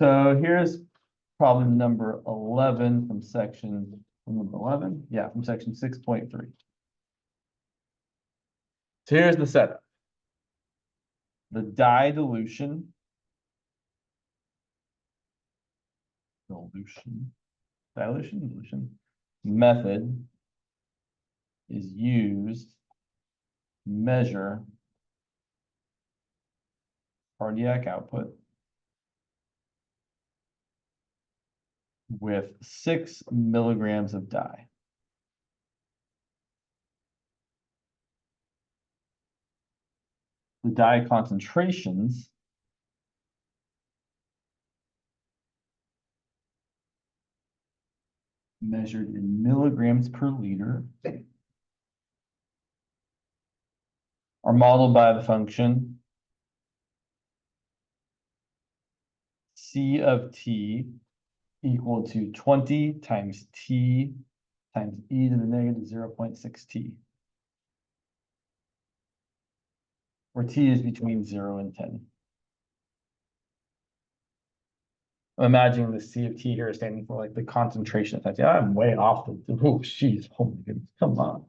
So here's problem number 11 from section, number 11? Yeah, from section 6.3. So here's the setup. The dye dilution method is used to measure cardiac output with 6 milligrams of dye. The dye concentrations measured in milligrams per liter are modeled by the function C of t equal to 20 times t times e to the negative 0.6 t, where t is between 0 and 10. I'm imagining the C of t here is standing for like the concentration effect. Yeah, I'm way off the, oh, jeez, oh my goodness, come on.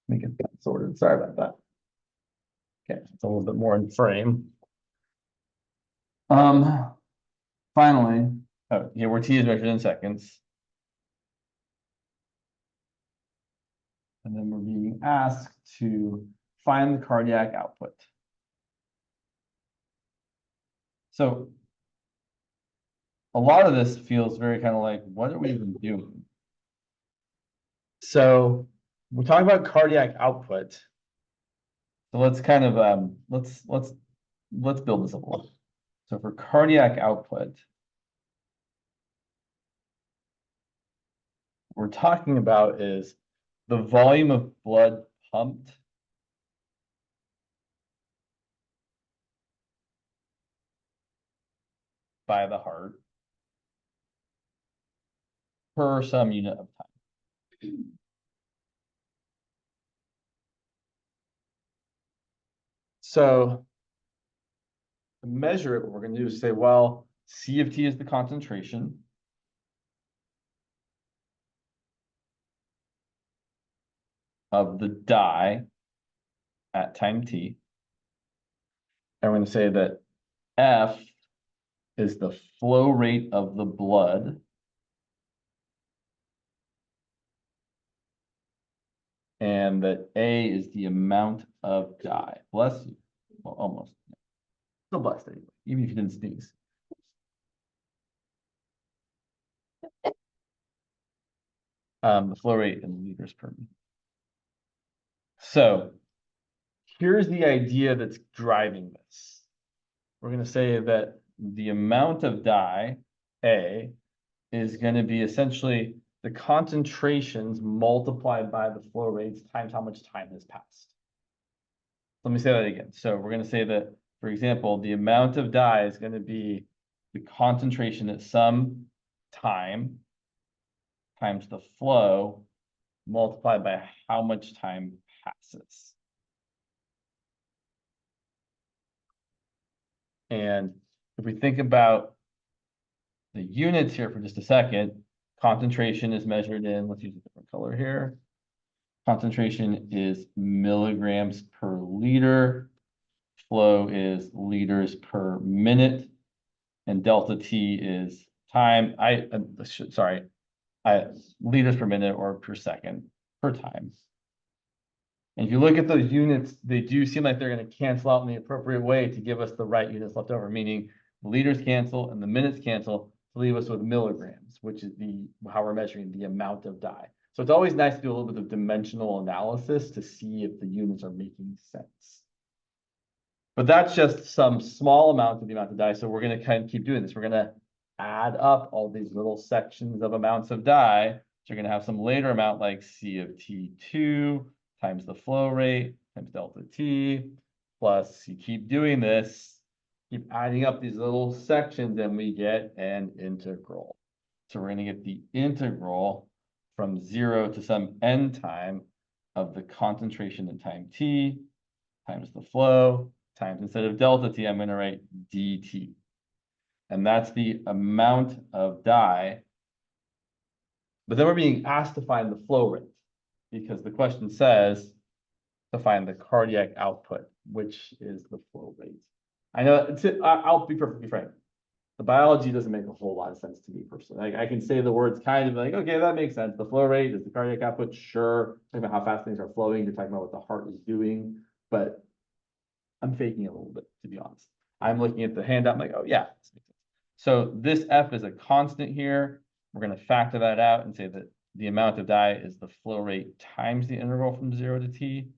Let me get that sorted. Sorry about that. Okay, it's a little bit more in frame. Finally, oh, yeah, where t is measured in seconds. And then we're being asked to find the cardiac output. So a lot of this feels very kind of like, what are we even doing? So we're talking about cardiac output. So let's kind of let's build this up a little. So for cardiac output, what we're talking about is the volume of blood pumped by the heart per some unit of time. So to measure it, what we're going to do is say, well, C of t is the concentration. Of the dye at time t. And we're going to say that F is the flow rate of the blood and that A is the amount of dye. Bless you. Well, almost. Still blessed anyway, even if you didn't sneeze. The flow rate in liters per minute. So here's the idea that's driving this. We're going to say that the amount of dye, A, is going to be essentially the concentrations multiplied by the flow rates times how much time has passed. Let me say that again. So we're going to say that, for example, the amount of dye is going to be the concentration at some time times the flow multiplied by how much time passes. And if we think about the units here for just a second, concentration is measured in, let's use a different color here. Concentration is milligrams per liter. Flow is liters per minute. And delta T is time. Liters per minute or per second per time. And if you look at those units, they do seem like they're going to cancel out in the appropriate way to give us the right units left over, meaning the liters cancel and the minutes cancel to leave us with milligrams, which is how we're measuring the amount of dye. So it's always nice to do a little bit of dimensional analysis to see if the units are making sense. But that's just some small amount of the amount of dye. So we're going to kind of keep doing this. We're going to add up all these little sections of amounts of dye. So you're going to have some later amount like C of T2 times the flow rate times delta T, plus you keep doing this, keep adding up these little sections, and we get an integral. So we're going to get the integral from 0 to some n time of the concentration in time t times the flow times, instead of delta t, I'm going to write dt. And that's the amount of dye. But then we're being asked to find the flow rate because the question says to find the cardiac output, which is the flow rate. I know I'll be perfectly frank. The biology doesn't make a whole lot of sense to me personally. Like I can say the words kind of like, okay, that makes sense. The flow rate is the cardiac output. Sure. Talking about how fast things are flowing. You're talking about what the heart is doing, but I'm faking it a little bit, to be honest. I'm looking at the handout. I'm like, oh yeah. So this F is a constant here. We're going to factor that out and say that the amount of dye is the flow rate times the integral from 0 to t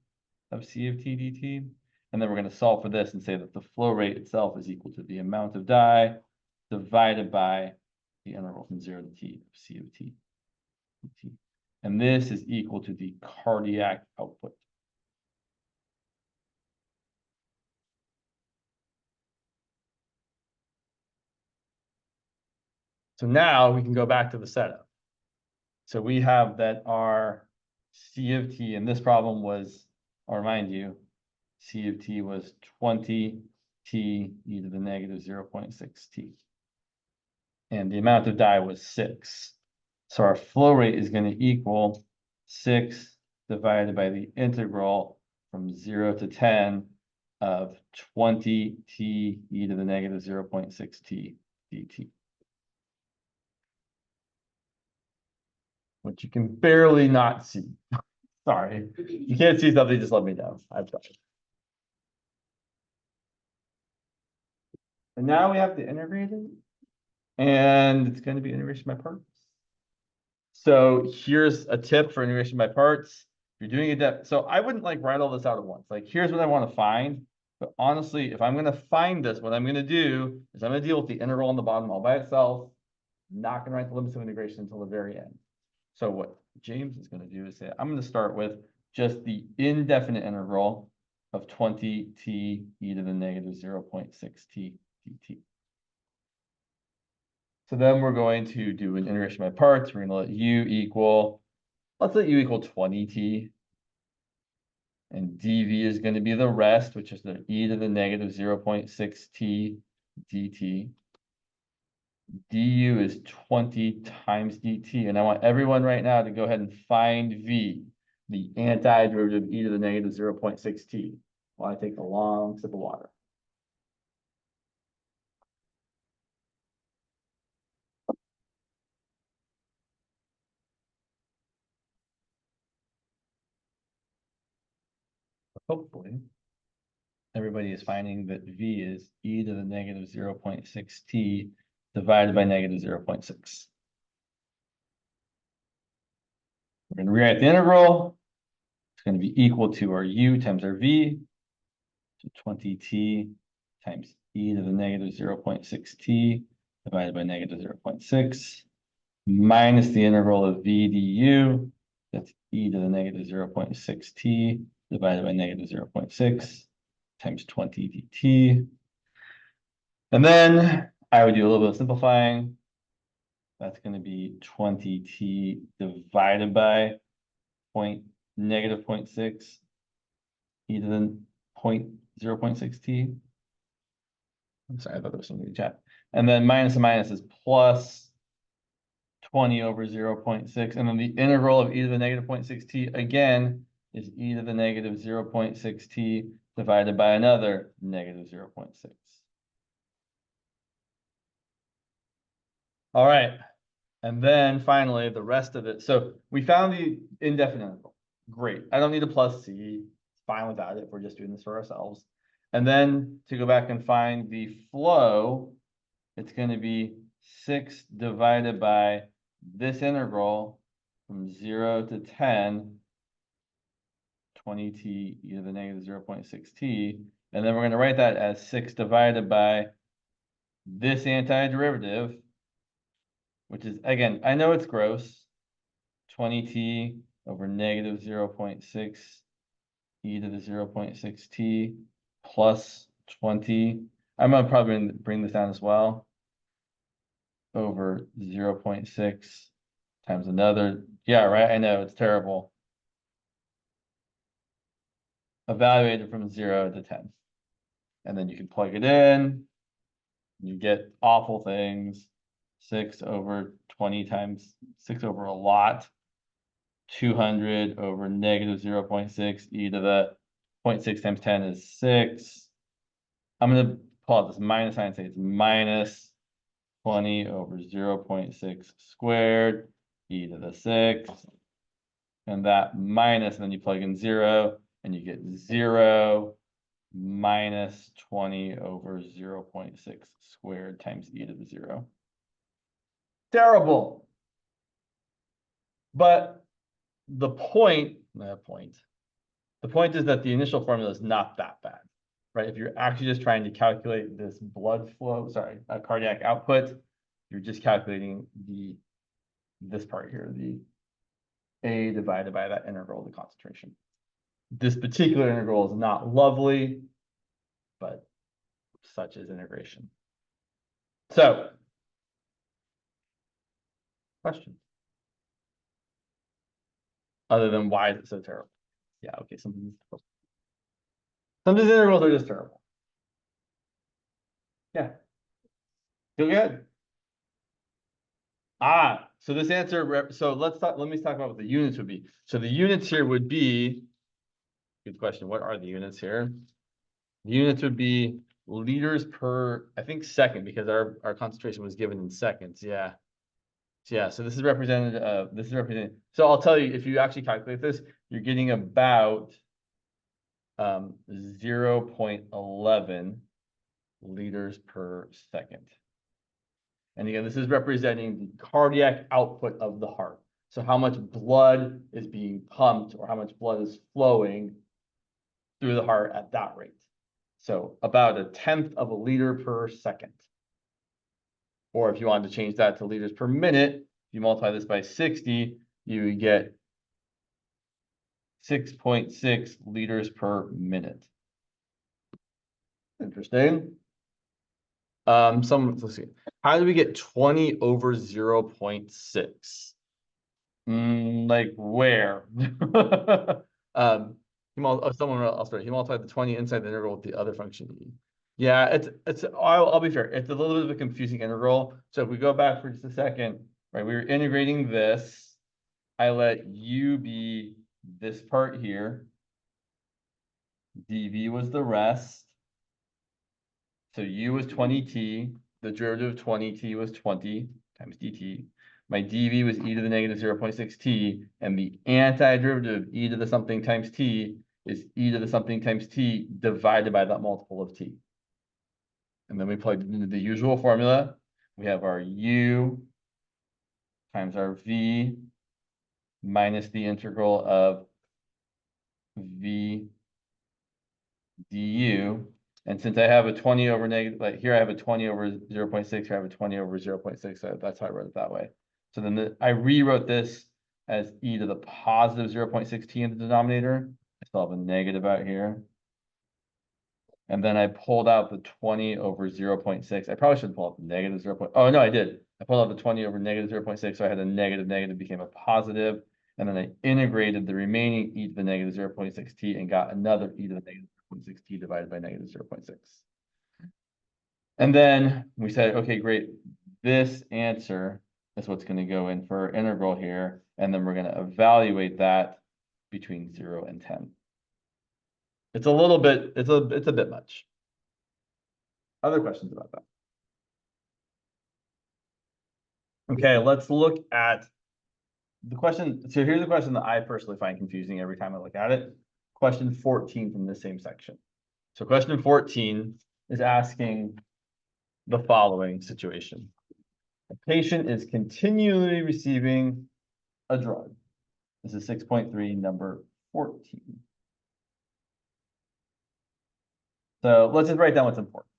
of C of t dt. And then we're going to solve for this and say that the flow rate itself is equal to the amount of dye divided by the integral from 0 to t of C of t dt. And this is equal to the cardiac output. So now we can go back to the setup. So we have that our C of t, and this problem was, I'll remind you, C of t was 20 t e to the negative 0.6 t. And the amount of dye was 6. So our flow rate is going to equal 6 divided by the integral from 0 to 10 of 20 t e to the negative 0.6 t dt. Which you can barely not see. Sorry. You can't see something, just let me know. I've tried. And now we have to integrate it. And it's going to be integration by parts. So here's a tip for integration by parts. If you're doing a depth, so I wouldn't like write all this out at once. Like here's what I want to find. But honestly, if I'm going to find this, what I'm going to do is I'm going to deal with the integral on the bottom all by itself. I'm not going to write the limits of integration until the very end. So what James is going to do is say, I'm going to start with just the indefinite integral of 20 t e to the negative 0.6 t dt. So then we're going to do an integration by parts. We're going to let u equal, let's let u equal 20t. And dv is going to be the rest, which is the e to the negative 0.6 t dt. du is 20 times dt. And I want everyone right now to go ahead and find v, the antiderivative of e to the negative 0.6 t, while I take a long sip of water. Hopefully, everybody is finding that v is e to the negative 0.6 t divided by negative 0.6. We're going to rewrite the integral. It's going to be equal to our u times our v, so 20t times e to the negative 0.6 t divided by negative 0.6 minus the integral of v du. That's e to the negative 0.6 t divided by negative 0.6 times 20 dt. And then I would do a little bit of simplifying. That's going to be 20t divided by negative 0.6 e to the 0.6 t. I'm sorry, I thought there was something in the chat. And then minus and minus is plus 20 over 0.6. And then the integral of e to the negative 0.6 t again is e to the negative 0.6 t divided by another negative 0.6. All right. And then finally, the rest of it. So we found the indefinite integral. Great. I don't need a plus c. It's fine without it if we're just doing this for ourselves. And then to go back and find the flow, it's going to be 6 divided by this integral from 0 to 10, 20t e to the negative 0.6 t. And then we're going to write that as 6 divided by this antiderivative, which is, again, I know it's gross, 20t over negative 0.6 e to the 0.6 t plus 20. I'm going to probably bring this down as well, over 0.6 times another. Yeah, right, I know, it's terrible. Evaluated from 0 to 10. And then you can plug it in. You get awful things. 6 over 20 times 6 over a lot. 200 over negative 0.6 e to the 0.6 times 10 is 6. I'm going to pull out this minus sign and say it's minus 20 over 0.6 squared e to the 6. And that minus, and then you plug in 0, and you get 0 minus 20 over 0.6 squared times e to the 0. Terrible. But the point is that the initial formula is not that bad, right? If you're actually just trying to calculate this blood flow, cardiac output, you're just calculating this part here, the A divided by that integral of the concentration. This particular integral is not lovely, but such is integration. So, questions? Other than why is it so terrible? Yeah, okay, some of these integrals are just terrible. Yeah. Go ahead. So this answer, so let me talk about what the units would be. So the units here would be, good question, what are the units here? The units would be liters per, I think, second, because our concentration was given in seconds. Yeah. So this is represented, so I'll tell you, if you actually calculate this, you're getting about 0.11 liters per second. And again, this is representing the cardiac output of the heart. So how much blood is being pumped or how much blood is flowing through the heart at that rate. So about 1/10 of a liter per second. Or if you wanted to change that to liters per minute, if you multiply this by 60, you get 6.6 liters per minute. Interesting. Let's see. How do we get 20 over 0.6? Like where? Someone else, he multiplied the 20 inside the integral with the other function e. Yeah, I'll be fair. It's a little bit of a confusing integral. So if we go back for just a second, right? We were integrating this. I let u be this part here. dv was the rest. So u was 20t. The derivative of 20t was 20 times dt. My dv was e to the negative 0.6t, and the antiderivative of e to the something times t is e to the something times t divided by that multiple of t. And then we plugged it into the usual formula. We have our u times our v minus the integral of v du. And since I have a 20 over negative, like here I have a 20 over 0.6, here I have a 20 over 0.6, so that's how I wrote it that way. So then I rewrote this as e to the positive 0.6t in the denominator. I still have a negative out here. And then I pulled out the 20 over 0.6. I probably should pull out the negative 0. Oh, no, I did. I pulled out the 20 over negative 0.6, so I had a negative became a positive. And then I integrated the remaining e to the negative 0.6t and got another e to the negative 0.6t divided by negative 0.6. And then we said, okay, great. This answer is what's going to go in for our integral here. And then we're going to evaluate that between 0 and 10. It's a little bit, it's a bit much. Other questions about that? Okay, let's look at the question. So here's the question that I personally find confusing every time I look at it. Question 14 from the same section. So question 14 is asking the following situation. A patient is continually receiving a drug. This is 6.3, number 14. So let's just write down what's important.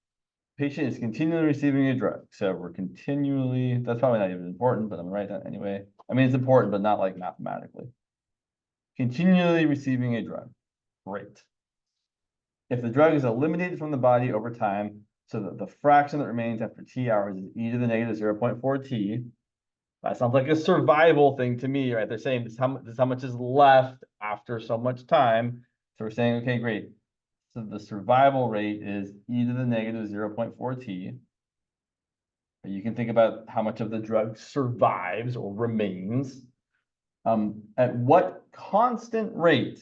Patient is continually receiving a drug. So we're continually, that's probably not even important, but I'm gonna write that anyway. I mean, it's important, but not like mathematically. Continually receiving a drug. Great. If the drug is eliminated from the body over time, so that the fraction that remains after t hours is e to the negative 0.4 t, that sounds like a survival thing to me, right? They're saying this is how much is left after so much time. So we're saying, okay, great. So the survival rate is e to the negative 0.4 t. You can think about how much of the drug survives or remains. At what constant rate?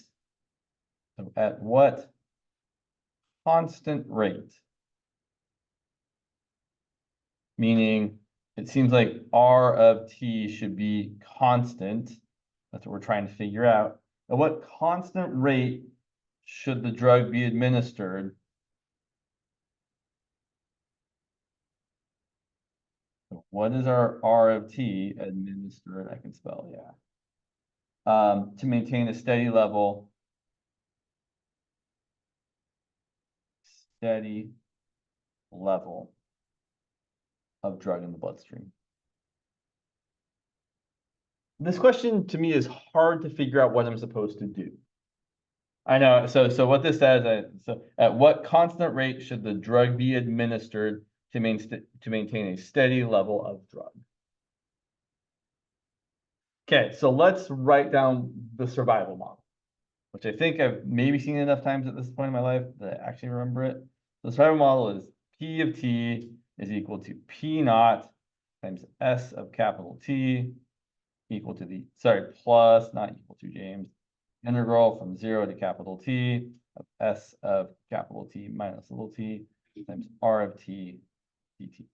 So at what constant rate? Meaning it seems like R of T should be constant. That's what we're trying to figure out. At what constant rate should the drug be administered? What is our R of T administered? I can spell, yeah. To maintain a steady level of drug in the bloodstream. This question to me is hard to figure out what I'm supposed to do. I know. So what this says, so at what constant rate should the drug be administered to maintain a steady level of drug? Okay, so let's write down the survival model, which I think I've maybe seen enough times at this point in my life that I actually remember it. The survival model is P of T is equal to P naught times S of capital T equal to the, plus, not equal to, James, integral from 0 to capital T of S of capital T minus little t times R of T dt.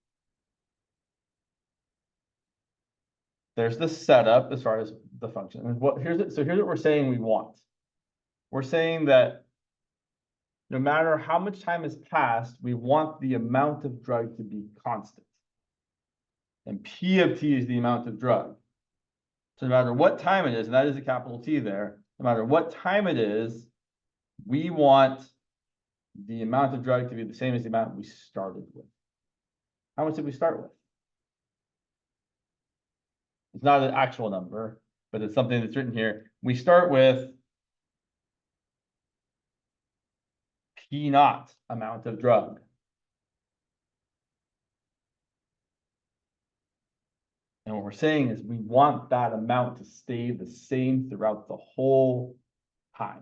There's the setup as far as the function. And here's what we're saying we want. We're saying that no matter how much time has passed, we want the amount of drug to be constant. And P of T is the amount of drug. So no matter what time it is, and that is a capital T there, no matter what time it is, we want the amount of drug to be the same as the amount we started with. How much did we start with? It's not an actual number, but it's something that's written here. We start with P naught amount of drug. And what we're saying is we want that amount to stay the same throughout the whole time.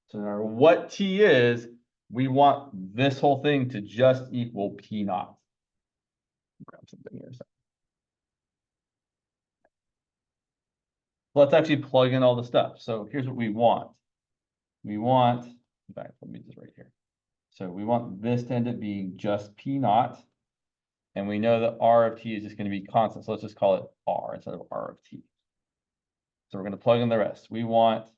So no matter what T is, we want this whole thing to just equal P naught. Grab something here. Let's actually plug in all the stuff. So here's what we want. We want, in fact, let me just right here. So we want this to end up being just P naught. And we know that R of T is just going to be constant. So let's just call it R instead of R of T. So we're going to plug in the rest. We want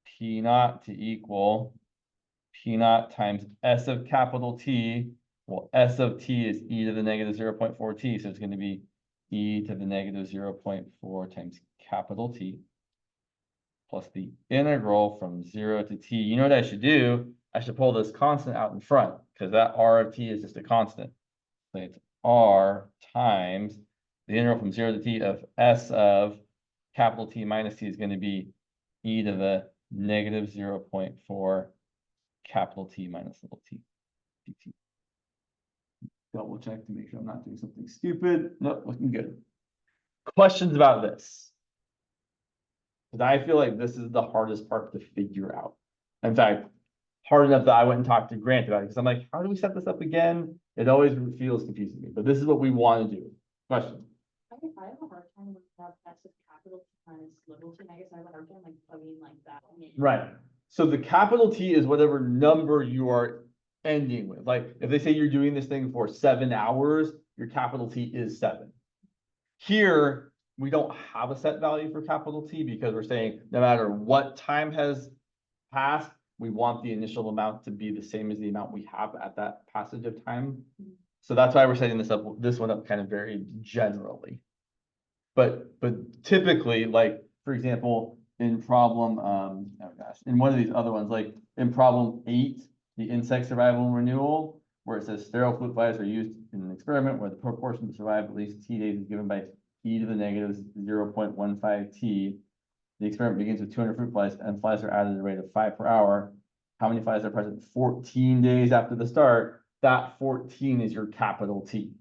P naught to equal P naught times S of capital T. Well, S of T is e to the negative 0.4 T. So it's going to be e to the negative 0.4 times capital T plus the integral from 0 to T. You know what I should do? I should pull this constant out in front because that R of T is just a constant. So it's R times the integral from 0 to T of S of capital T minus T is going to be e to the negative 0.4 capital T minus little t dt. Double check to make sure I'm not doing something stupid. Nope, looking good. Questions about this? Because I feel like this is the hardest part to figure out. In fact, hard enough that I went and talked to Grant about it because I'm like, how do we set this up again? It always feels confusing to me, but this is what we want to do. Question. I have a hard time with that S of capital T minus little t. I guess I have a hard time like plugging like that in. Right. So the capital T is whatever number you are ending with. Like if they say you're doing this thing for 7 hours, your capital T is 7. Here, we don't have a set value for capital T because we're saying no matter what time has passed, we want the initial amount to be the same as the amount we have at that passage of time. So that's why we're setting this one up kind of very generally. But typically, like for example, in problem, oh gosh, in one of these other ones, like in problem 8, the insect survival and renewal, where it says sterile fruit flies are used in an experiment where the proportion to survive at least T days is given by e to the negative 0.15 T. The experiment begins with 200 fruit flies and flies are added at a rate of 5 per hour. How many flies are present 14 days after the start? That 14 is your capital T.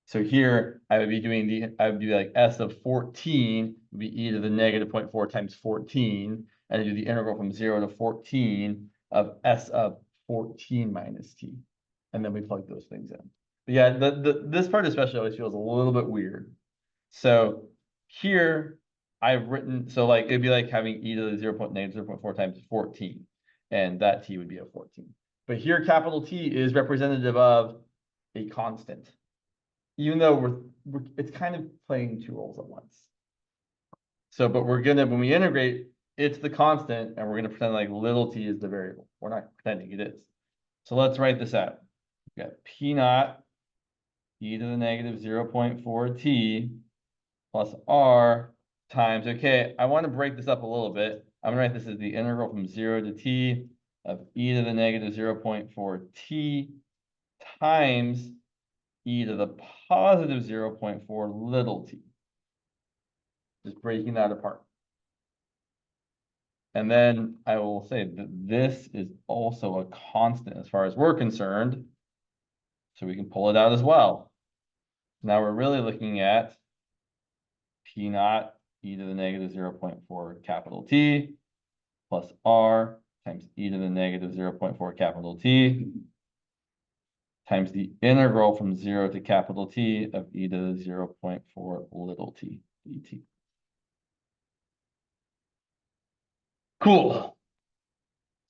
So here I would be doing I would do like S of 14 would be e to the negative 0.4 times 14, and I do the integral from 0 to 14 of S of 14 minus T. And then we plug those things in. But yeah, this part especially always feels a little bit weird. So here I've written, so like it'd be like having e to the 0.4 times 14, and that t would be a 14. But here capital T is representative of a constant, even though it's kind of playing two roles at once. So, but we're gonna, when we integrate, it's the constant, and we're gonna pretend like little t is the variable. We're not pretending it is. So let's write this out. We got p naught e to the negative 0.4 t plus r times, okay, I want to break this up a little bit. I'm gonna write this as the integral from 0 to t of e to the negative 0.4 t times e to the positive 0.4 little t. Just breaking that apart. And then I will say that this is also a constant as far as we're concerned. So we can pull it out as well. Now we're really looking at p naught e to the negative 0.4 capital T plus r times e to the negative 0.4 capital T times the integral from 0 to capital T of e to the 0.4 little t dt. Cool.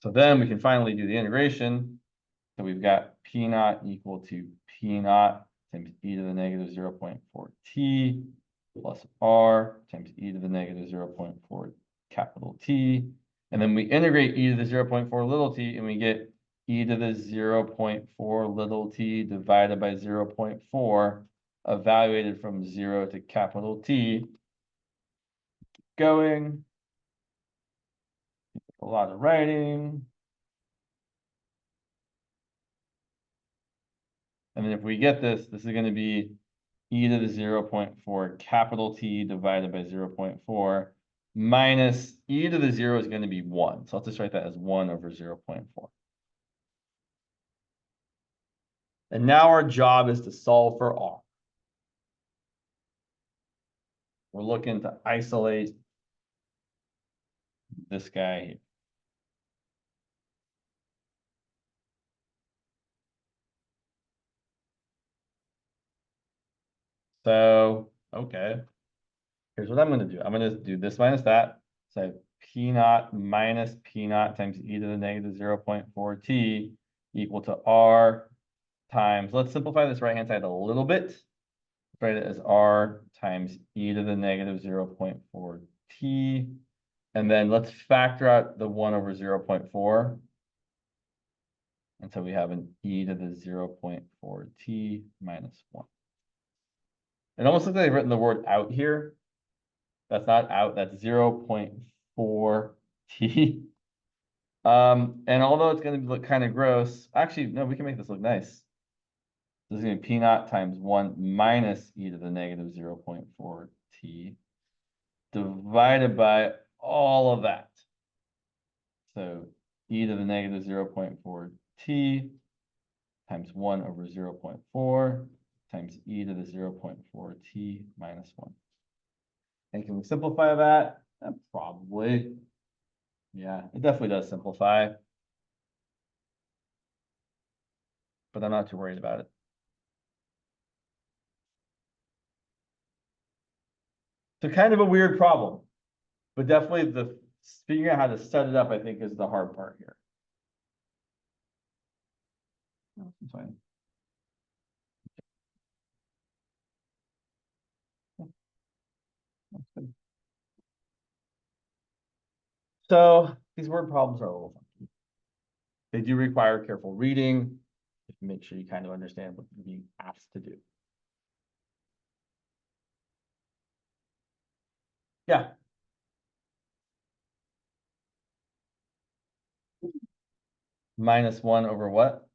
So then we can finally do the integration. So we've got p naught equal to p naught times e to the negative 0.4 t plus r times e to the negative 0.4 capital T. And then we integrate e to the 0.4 little t, and we get e to the 0.4 little t divided by 0.4 evaluated from 0 to capital T. Going. A lot of writing. And then if we get this, this is going to be e to the 0.4 capital T divided by 0.4 minus e to the 0 is going to be 1. So I'll just write that as 1 over 0.4. And now our job is to solve for r. We're looking to isolate this guy here. So, okay. Here's what I'm going to do. I'm going to do this minus that. So p naught minus p naught times e to the negative 0.4 t equal to r times, let's simplify this right-hand side a little bit. Write it as r times e to the negative 0.4 t. And then let's factor out the 1 over 0.4. And so we have an e to the 0.4 t minus 1. It almost looks like I've written the word out here. That's not out, that's 0.4 t. And although it's going to look kind of gross, actually, no, we can make this look nice. This is going to be p naught times 1 minus e to the negative 0.4 t divided by all of that. So e to the negative 0.4 t times 1 over 0.4 times e to the 0.4 t minus 1. And can we simplify that? Probably. Yeah, it definitely does simplify. But I'm not too worried about it. So kind of a weird problem. But definitely the figuring out how to set it up, I think, is the hard part here. Oh, that's fine. That's good. So these word problems are a little funky. They do require careful reading. Just make sure you kind of understand what you're being asked to do. Yeah. Minus 1 over what?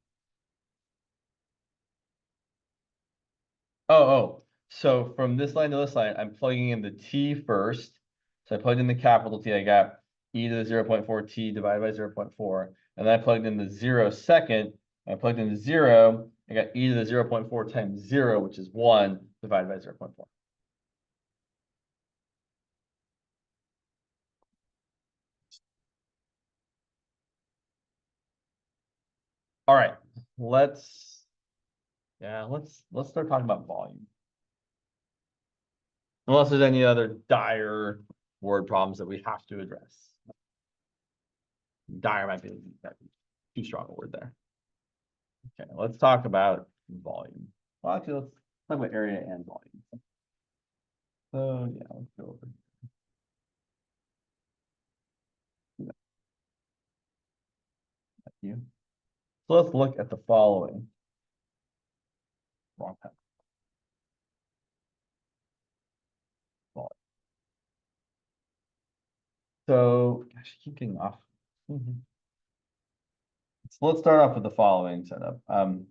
Oh. So from this line to this line, I'm plugging in the t first. So I plugged in the capital T. I got e to the 0.4 t divided by 0.4. And then I plugged in the 0 second. I plugged in the 0. I got e to the 0.4 times 0, which is 1 divided by 0.4. All right, let's, Yeah, let's start talking about volume. Unless there's any other dire word problems that we have to address. Dire might be too strong a word there. Okay, let's talk about volume. Well, actually, let's talk about area and volume. So yeah, let's go over here. Thank you. So let's look at the following. Wrong pen. Volume. So, gosh, I keep getting off. So let's start off with the following setup. We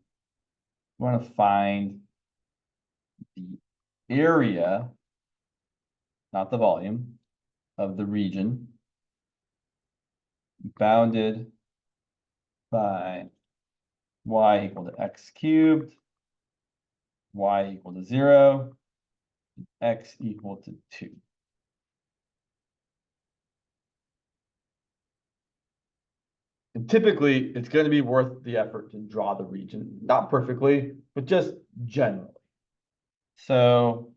want to find the area, not the volume, of the region bounded by y equal to x cubed, y equal to 0, x equal to 2. And typically, it's going to be worth the effort to draw the region, not perfectly, but just generally. So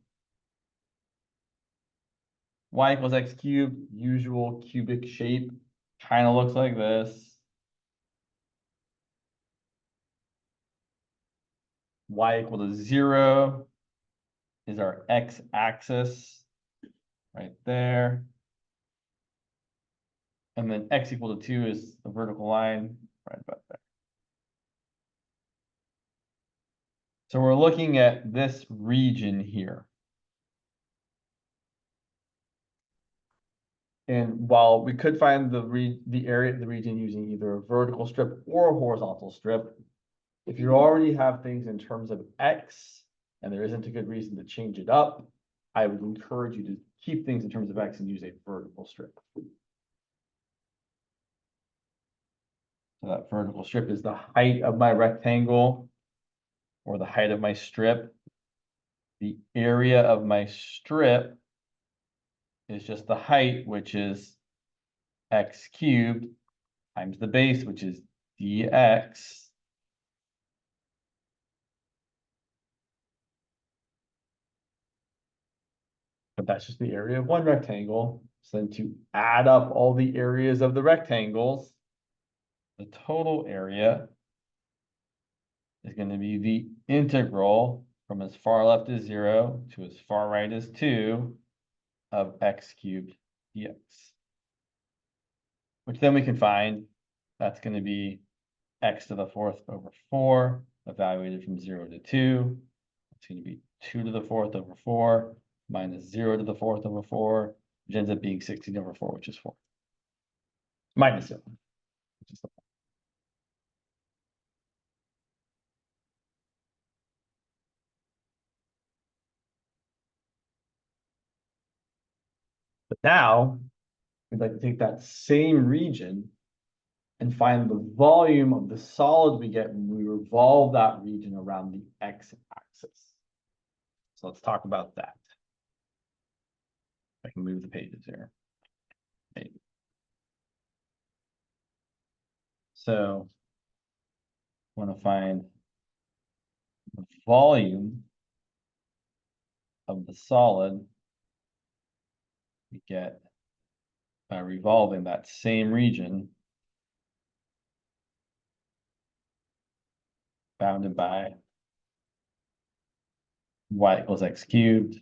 y equals x cubed, usual cubic shape, kind of looks like this. Y equal to 0 is our x-axis right there. And then x equal to 2 is the vertical line right about there. So we're looking at this region here. And while we could find the area of the region using either a vertical strip or a horizontal strip, if you already have things in terms of x, and there isn't a good reason to change it up, I would encourage you to keep things in terms of x and use a vertical strip. So that vertical strip is the height of my rectangle or the height of my strip. The area of my strip is just the height, which is x cubed times the base, which is dx. But that's just the area of one rectangle. So then to add up all the areas of the rectangles, the total area is going to be the integral from as far left as 0 to as far right as 2 of x cubed dx. Which then we can find that's going to be x to the 4th over 4, evaluated from 0 to 2. It's going to be 2 to the 4th over 4 minus 0 to the 4th over 4, which ends up being 16 over 4, which is 4. Minus 0, which is 4. But now, we'd like to take that same region and find the volume of the solid we get when we revolve that region around the x-axis. So let's talk about that. I can move the pages here. Maybe. So I want to find the volume of the solid we get by revolving that same region bounded by y equals x cubed,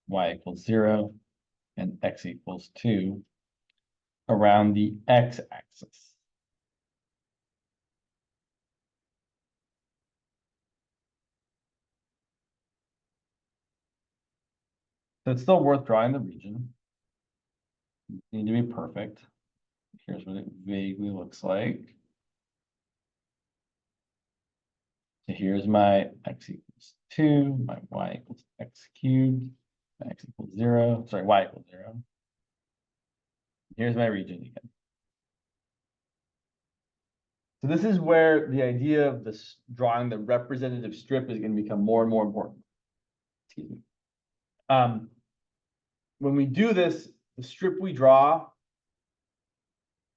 y equals 0, and x equals 2 around the x-axis. So it's still worth drawing the region. You need to be perfect. Here's what it vaguely looks like. So here's my x equals 2, my y equals x cubed, my x equals 0, sorry, y equals 0. Here's my region again. So this is where the idea of this drawing the representative strip is going to become more and more important. Excuse me. When we do this, the strip we draw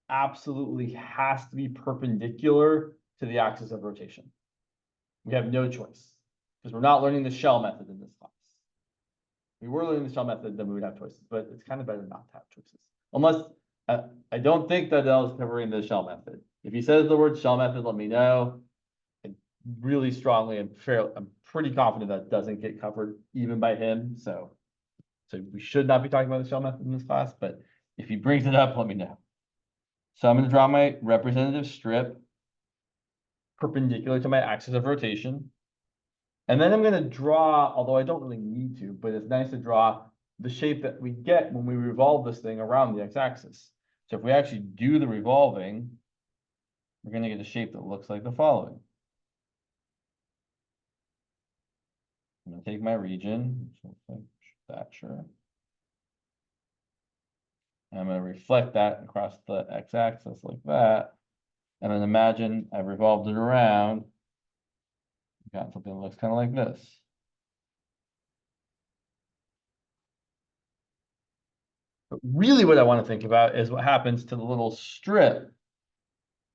absolutely has to be perpendicular to the axis of rotation. We have no choice. because we're not learning the shell method in this class. If we were learning the shell method, then we would have choices, but it's kind of better not to have choices. Unless, I don't think that L is covering the shell method. If he says the word shell method, let me know. I really strongly and I'm pretty confident that doesn't get covered even by him, so we should not be talking about the shell method in this class, but if he brings it up, let me know. So I'm going to draw my representative strip perpendicular to my axis of rotation. And then I'm going to draw, although I don't really need to, but it's nice to draw the shape that we get when we revolve this thing around the x-axis. So if we actually do the revolving, we're going to get a shape that looks like the following. I'm going to take my region, which looks like that, sure. And I'm going to reflect that across the x-axis like that. And then imagine I've revolved it around. Got something that looks kind of like this. But really what I want to think about is what happens to the little strip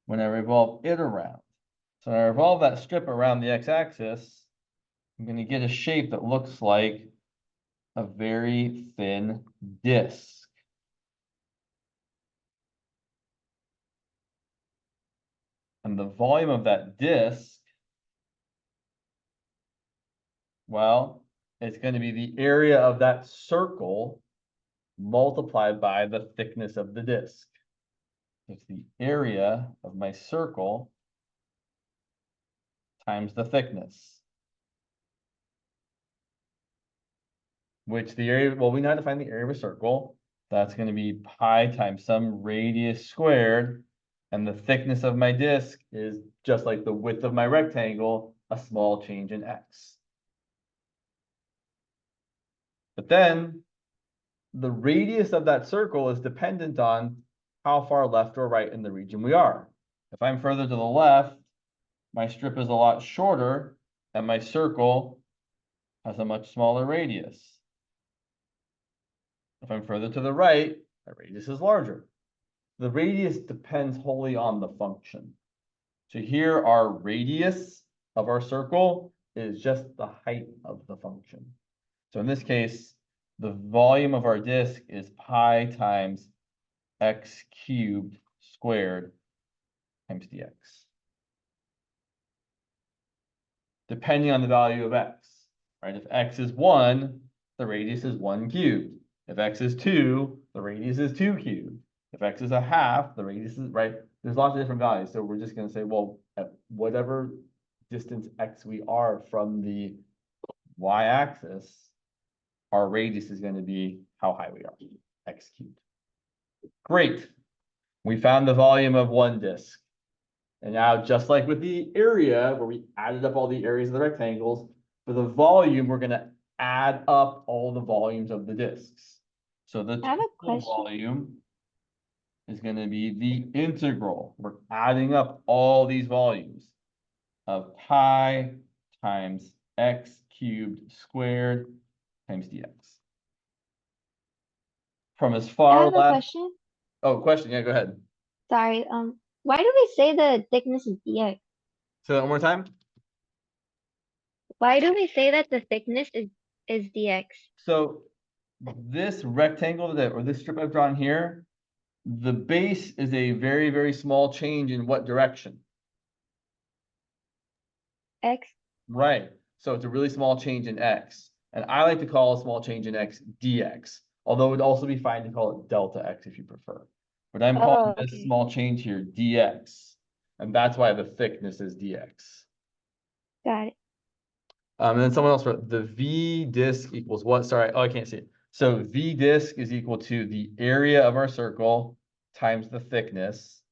when I revolve it around. So when I revolve that strip around the x-axis, I'm going to get a shape that looks like a very thin disc. And the volume of that disc, well, it's going to be the area of that circle multiplied by the thickness of the disc. It's the area of my circle times the thickness. Which the area, well, we know how to find the area of a circle. That's going to be pi times some radius squared. And the thickness of my disk is just like the width of my rectangle, a small change in x. But then the radius of that circle is dependent on how far left or right in the region we are. If I'm further to the left, my strip is a lot shorter and my circle has a much smaller radius. If I'm further to the right, my radius is larger. The radius depends wholly on the function. So here our radius of our circle is just the height of the function. So in this case, the volume of our disk is pi times x cubed squared times dx. Depending on the value of x, right? If x is 1, the radius is 1 cubed. If x is 2, the radius is 2 cubed. If x is a half, the radius is, right? There's lots of different values. So we're just going to say, well, at whatever distance x we are from the y-axis, our radius is going to be how high we are, x cubed. Great. We found the volume of one disk. And now, just like with the area, where we added up all the areas of the rectangles, for the volume, we're going to add up all the volumes of the disks. So the total volume is going to be the integral. We're adding up all these volumes of pi times x cubed squared times dx. From as far left. I have a question. Oh, question. Yeah, go ahead. Sorry. Why do we say the thickness is dx? Say that one more time. Why do we say that the thickness is dx? So this rectangle that, or this strip I've drawn here, the base is a very, very small change in what direction? X. Right. So it's a really small change in x. And I like to call a small change in x dx, although it would also be fine to call it delta x if you prefer. But I'm calling this small change here dx. And that's why the thickness is dx. Got it. And then someone else wrote the V disk equals what? Sorry, oh, I can't see it. So V disk is equal to the area of our circle times the thickness.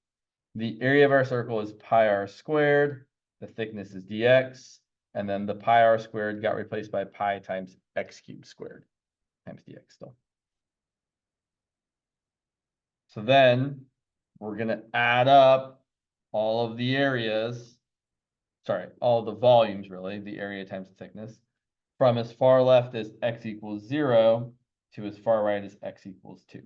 The area of our circle is pi r squared. The thickness is dx. And then the pi r squared got replaced by pi times x cubed squared times dx still. So then we're going to add up all of the areas. Sorry, all of the volumes really, the area times the thickness. From as far left as x equals 0 to as far right as x equals 2.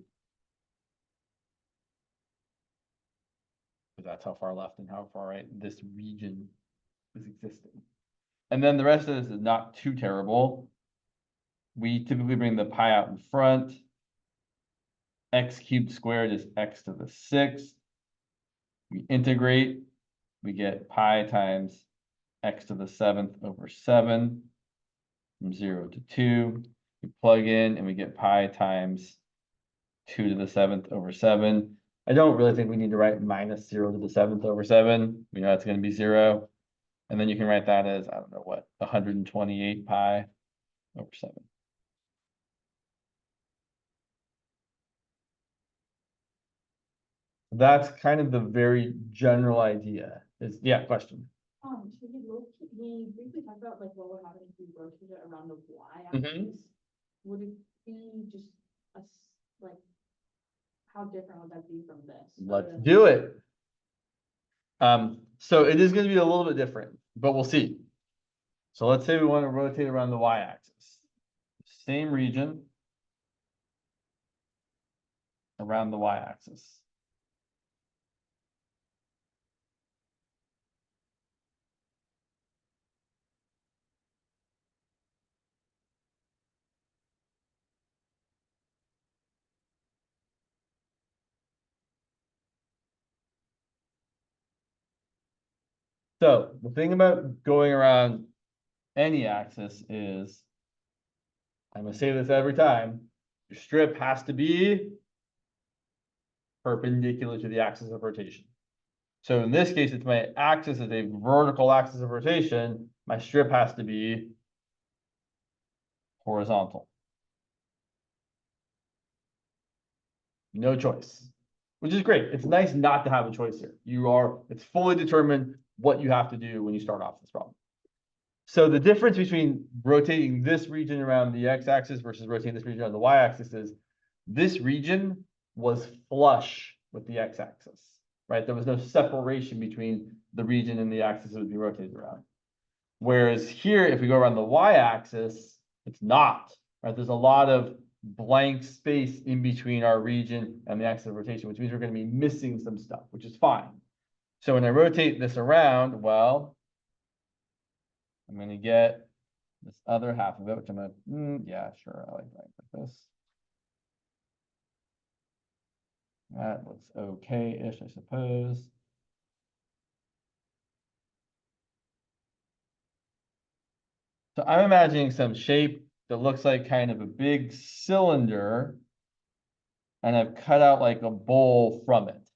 Because that's how far left and how far right this region is existing. And then the rest of this is not too terrible. We typically bring the pi out in front. X cubed squared is x to the 6th. We integrate, we get pi times x to the 7th over 7 from 0 to 2. We plug in and we get pi times 2 to the 7th over 7. I don't really think we need to write minus 0 to the 7th over 7. We know that's going to be 0. And then you can write that as, I don't know what, 128 pi over 7. That's kind of the very general idea. Is yeah, question. So we briefly talked about like what would happen if we rotated it around the Mhm. y-axis. Would it be just like, how different would that be from this? Let's do it. So it is going to be a little bit different, but we'll see. So let's say we want to rotate around the y-axis. Same region around the y-axis. So the thing about going around any axis is, I'm going to say this every time, your strip has to be perpendicular to the axis of rotation. So in this case, if my axis is a vertical axis of rotation, my strip has to be horizontal. No choice, which is great. It's nice not to have a choice here. It's fully determined what you have to do when you start off this problem. So the difference between rotating this region around the x-axis versus rotating this region around the y-axis is this region was flush with the x-axis, right? There was no separation between the region and the axis that would be rotated around. Whereas here, if we go around the y-axis, it's not, right? There's a lot of blank space in between our region and the axis of rotation, which means we're going to be missing some stuff, which is fine. So when I rotate this around, well, I'm going to get this other half of it, which I'm going to, yeah, sure, I like this. That looks okay-ish, I suppose. So I'm imagining some shape that looks like kind of a big cylinder, and I've cut out like a bowl from it.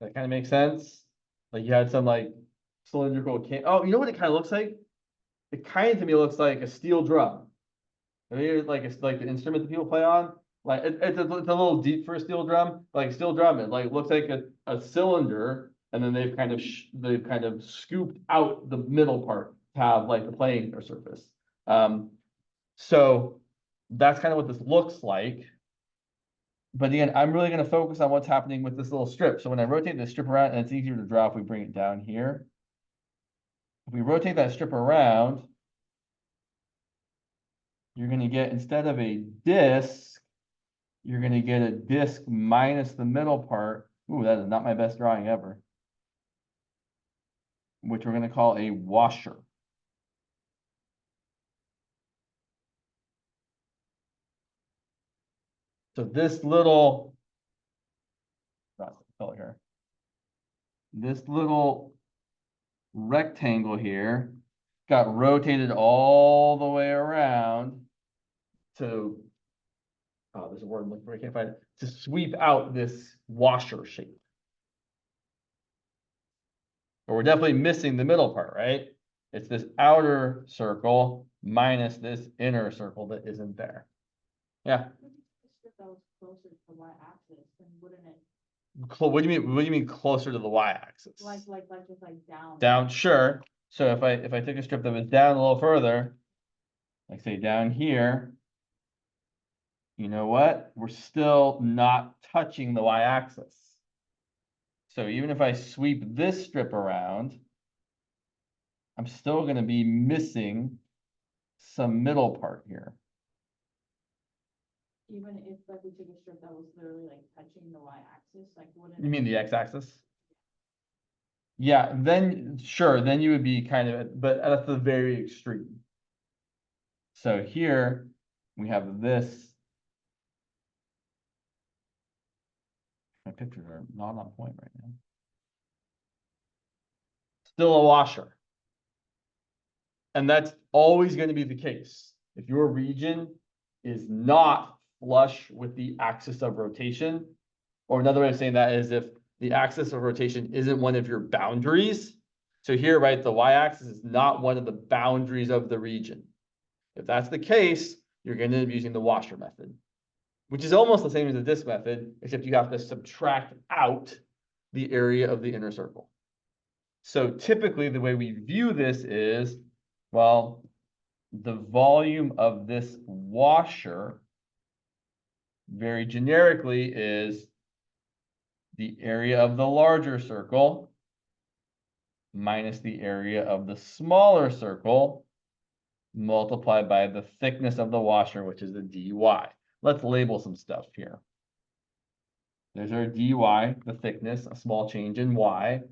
That kind of makes sense? Like you had some like cylindrical can. Oh, you know what it kind of looks like? It kind of to me looks like a steel drum. Maybe like it's like the instrument that people play on. Like it's a little deep for a steel drum. Like a steel drum, it like looks like a cylinder, and then they've kind of scooped out the middle part to have like the playing surface. So that's kind of what this looks like. But again, I'm really going to focus on what's happening with this little strip. So when I rotate this strip around, and it's easier to draw if we bring it down here. If we rotate that strip around, you're going to get, instead of a disc, you're going to get a disc minus the middle part. Ooh, that is not my best drawing ever. Which we're going to call a washer. So this little, color here. This little rectangle here got rotated all the way around to, oh, there's a word I'm looking for, I can't find it, to sweep out this washer shape. But we're definitely missing the middle part, right? It's this outer circle minus this inner circle that isn't there. Yeah. If that was closer to the y-axis, then wouldn't it, What do you mean? What do you mean closer to the y-axis? like just like down? Down, sure. So if I took a strip that was down a little further, like say down here, you know what? We're still not touching the y-axis. So even if I sweep this strip around, I'm still going to be missing some middle part here. Even if like we took a strip that was literally like touching the y-axis, like wouldn't You mean the x-axis? Yeah, then, sure, then you would be kind of, but at the very extreme. So here, we have this. My pictures are not on point right now. Still a washer. And that's always going to be the case. If your region is not flush with the axis of rotation, or another way of saying that is if the axis of rotation isn't one of your boundaries. So here, right, the y-axis is not one of the boundaries of the region. If that's the case, you're going to end up using the washer method, which is almost the same as the disk method, except you have to subtract out the area of the inner circle. So typically the way we view this is, well, the volume of this washer very generically is the area of the larger circle minus the area of the smaller circle multiplied by the thickness of the washer, which is the dy. Let's label some stuff here. There's our dy, the thickness, a small change in y.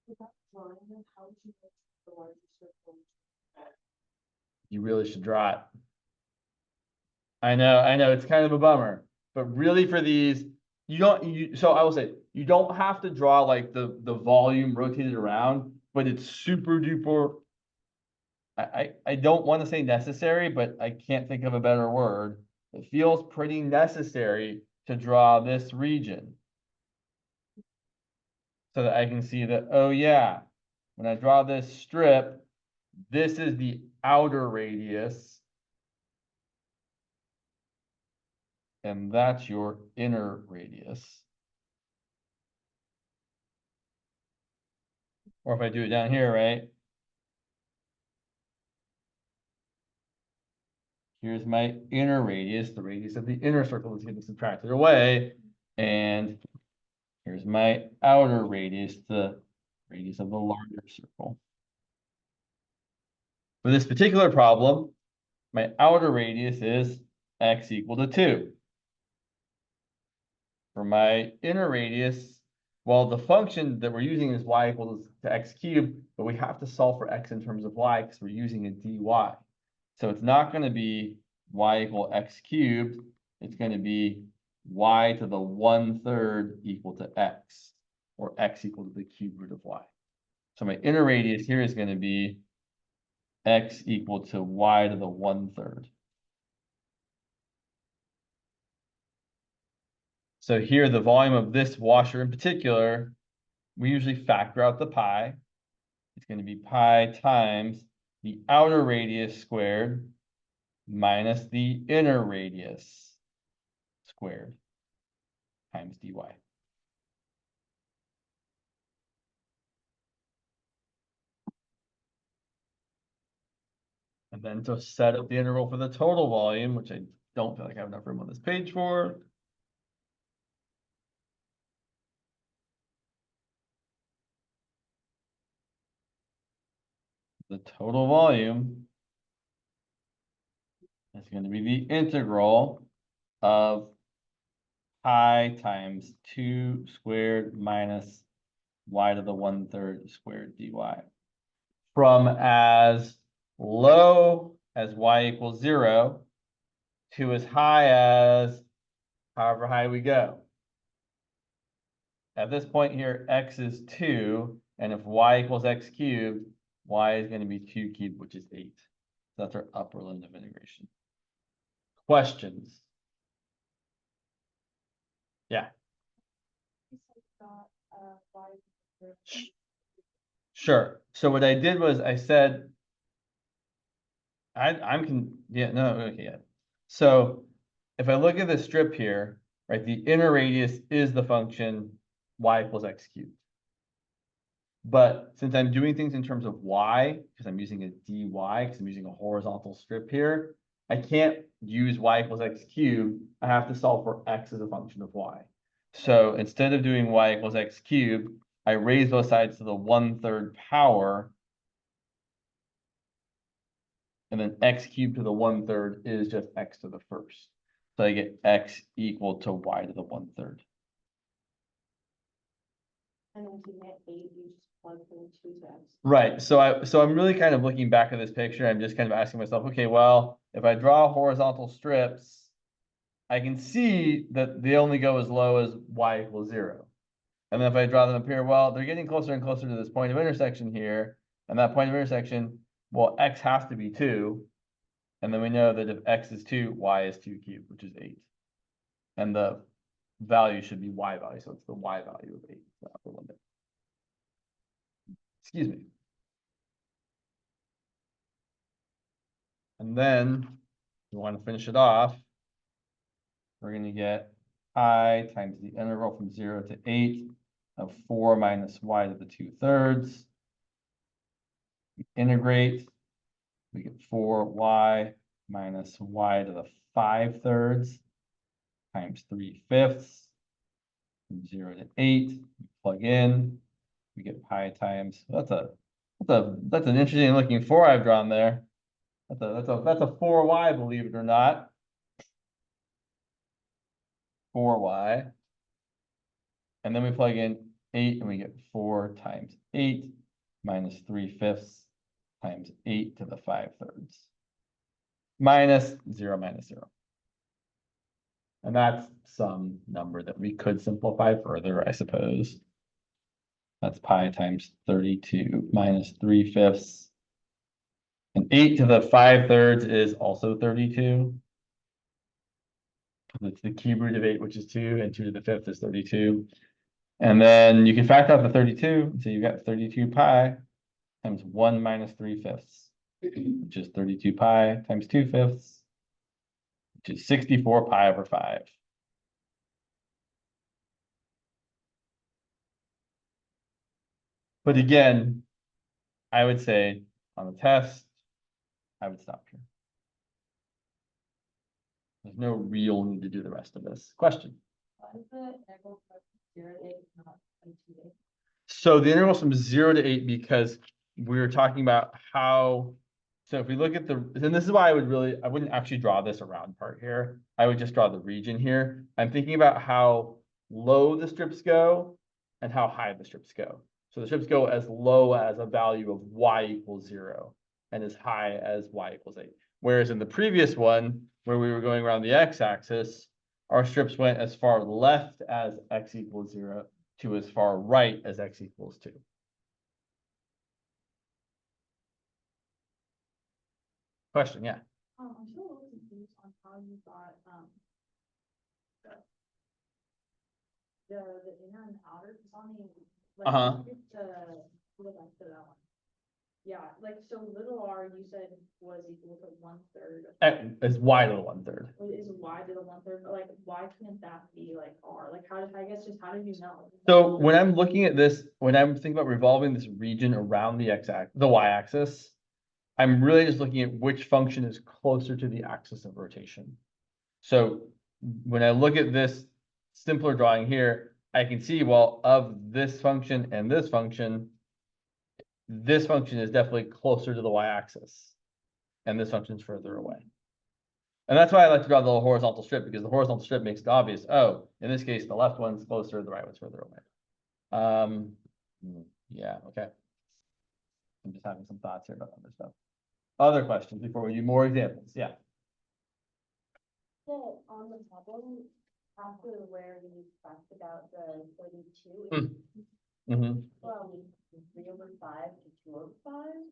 Without drawing them, how would you make the larger circle? You really should draw it. I know, it's kind of a bummer, but really for these, so I will say, you don't have to draw like the volume rotated around, but it's super duper. I don't want to say necessary, but I can't think of a better word. It feels pretty necessary to draw this region. So that I can see that, oh yeah, when I draw this strip, this is the outer radius. And that's your inner radius. Or if I do it down here, right? Here's my inner radius, the radius of the inner circle is getting subtracted away. And here's my outer radius, the radius of the larger circle. For this particular problem, my outer radius is x equal to 2. For my inner radius, well, the function that we're using is y equals to x cubed, but we have to solve for x in terms of y because we're using a dy. So it's not going to be y equal x cubed. It's going to be y to the 1/3 equal to x, or x equal to the cube root of y. So my inner radius here is going to be x equal to y to the 1/3. So here, the volume of this washer in particular, we usually factor out the pi. It's going to be pi times the outer radius squared minus the inner radius squared times dy. And then to set up the integral for the total volume, which I don't feel like I have enough room on this page for. The total volume is going to be the integral of pi times 2 squared minus y to the 1/3 squared dy. From as low as y equals 0 to as high as however high we go. At this point here, x is 2, and if y equals x cubed, y is going to be 2 cubed, which is 8. So that's our upper limit of integration. Questions? Yeah. Sure. So what I did was I said, yeah. So if I look at the strip here, right, the inner radius is the function y equals x cubed. But since I'm doing things in terms of y, because I'm using a dy, because I'm using a horizontal strip here, I can't use y equals x cubed. I have to solve for x as a function of y. So instead of doing y equals x cubed, I raise both sides to the 1/3 power. And then x cubed to the 1/3 is just x to the first. So I get x equal to y to the 1/3. And then if you hit 8, you just plug in 2 to X. Right, so I'm really kind of looking back at this picture, I'm just kind of asking myself, okay, well, if I draw horizontal strips, I can see that they only go as low as y equals 0. And then if I draw them up here, well, they're getting closer and closer to this point of intersection here, and that point of intersection, well, x has to be 2. And then we know that if x is 2, y is 2 cubed, which is 8. And the value should be y value, so it's the y value of 8, the upper limit. Excuse me. And then we want to finish it off. We're going to get pi times the interval from 0 to 8 of 4 minus y to the 2/3. We integrate, we get 4y minus y to the 5/3 times 3/5 from 0 to 8. We plug in, we get pi times, that's an interesting looking 4 I've drawn there. That's a 4y, believe it or not. 4y. And then we plug in 8 and we get 4 times 8 minus 3/5 times 8 to the 5/3 minus 0 minus 0. And that's some number that we could simplify further, I suppose. That's pi times 32 minus 3/5. And 8 to the 5/3 is also 32. It's the cube root of 8, which is 2, and 2 to the 5th is 32. And then you can factor out the 32, so you've got 32 pi times 1 minus 3/5, which is 32 pi times 2/5, which is 64 pi over 5. But again, I would say on the test, I would stop here. There's no real need to do the rest of this. Question? Why is the integral from 0 to 8 not 2 to 8? So the integral from 0 to 8, because we're talking about how, so if we look at the, and this is why I wouldn't actually draw this around part here. I would just draw the region here. I'm thinking about how low the strips go and how high the strips go. So the strips go as low as a value of y equals 0 and as high as y equals 8. Whereas in the previous one, where we were going around the x-axis, our strips went as far left as x equals 0 to as far right as x equals 2. Question, yeah. I'm still a little confused on how you got the inner and outer, because on the like look at the left of that one. Yeah, like so little r you said was equal to 1/3. Is y to the 1/3. Is y to the 1/3, but like why can't that be like r? Like how did I guess just how did you know? So when I'm looking at this, when I'm thinking about revolving this region around the the y-axis, I'm really just looking at which function is closer to the axis of rotation. So when I look at this simpler drawing here, I can see, well, of this function and this function is definitely closer to the y-axis, and this function is further away. And that's why I like to draw the horizontal strip, because the horizontal strip makes it obvious. Oh, in this case, the left one's closer, the right one's further away. Yeah, okay. I'm just having some thoughts here about other stuff. Other questions before we do more examples? Yeah. So on the problem, after where we talked about the 32, Mm-hmm. from 3/5 to 2/5.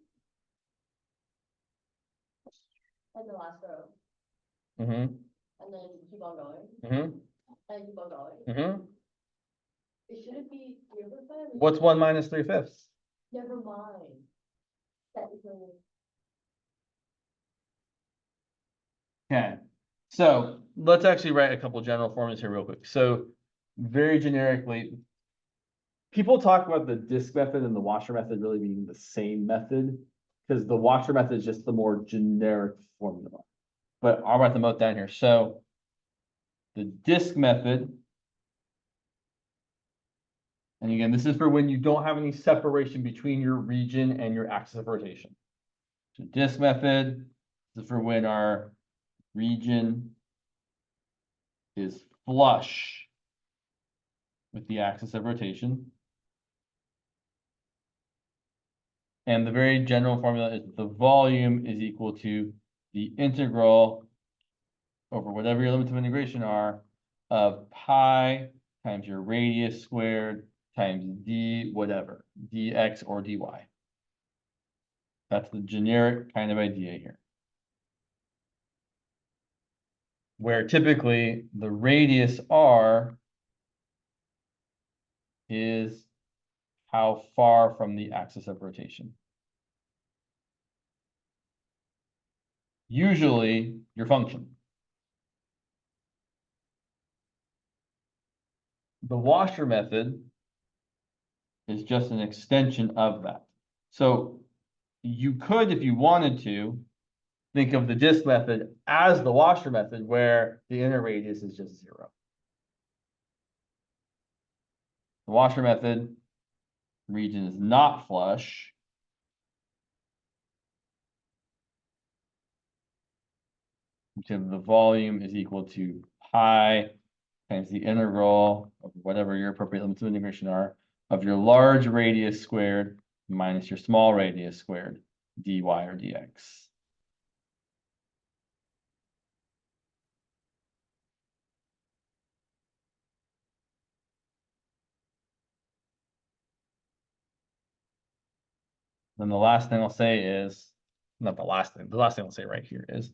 And the last row. Mm-hmm. And then keep on going. Mm-hmm. And keep on going. Mm-hmm. It shouldn't be 3/5. What's 1 minus 3/5? Never mind. Technically. Okay, so let's actually write a couple general formulas here real quick. So very generically, people talk about the disk method and the washer method really being the same method, because the washer method is just the more generic formula. But I'll write them both down here. So the disk method, and again, this is for when you don't have any separation between your region and your axis of rotation. So disk method is for when our region is flush with the axis of rotation. And the very general formula is the volume is equal to the integral over whatever your limits of integration are of pi times your radius squared times d whatever, dx or dy. That's the generic kind of idea here. Where typically the radius r is how far from the axis of rotation. Usually your function. The washer method is just an extension of that. So you could, if you wanted to, think of the disk method as the washer method where the inner radius is just 0. The washer method region is not flush. Because the volume is equal to pi times the integral of whatever your appropriate limits of integration are of your large radius squared minus your small radius squared, dy or dx. Then the last thing I'll say is, not the last thing I'll say right here is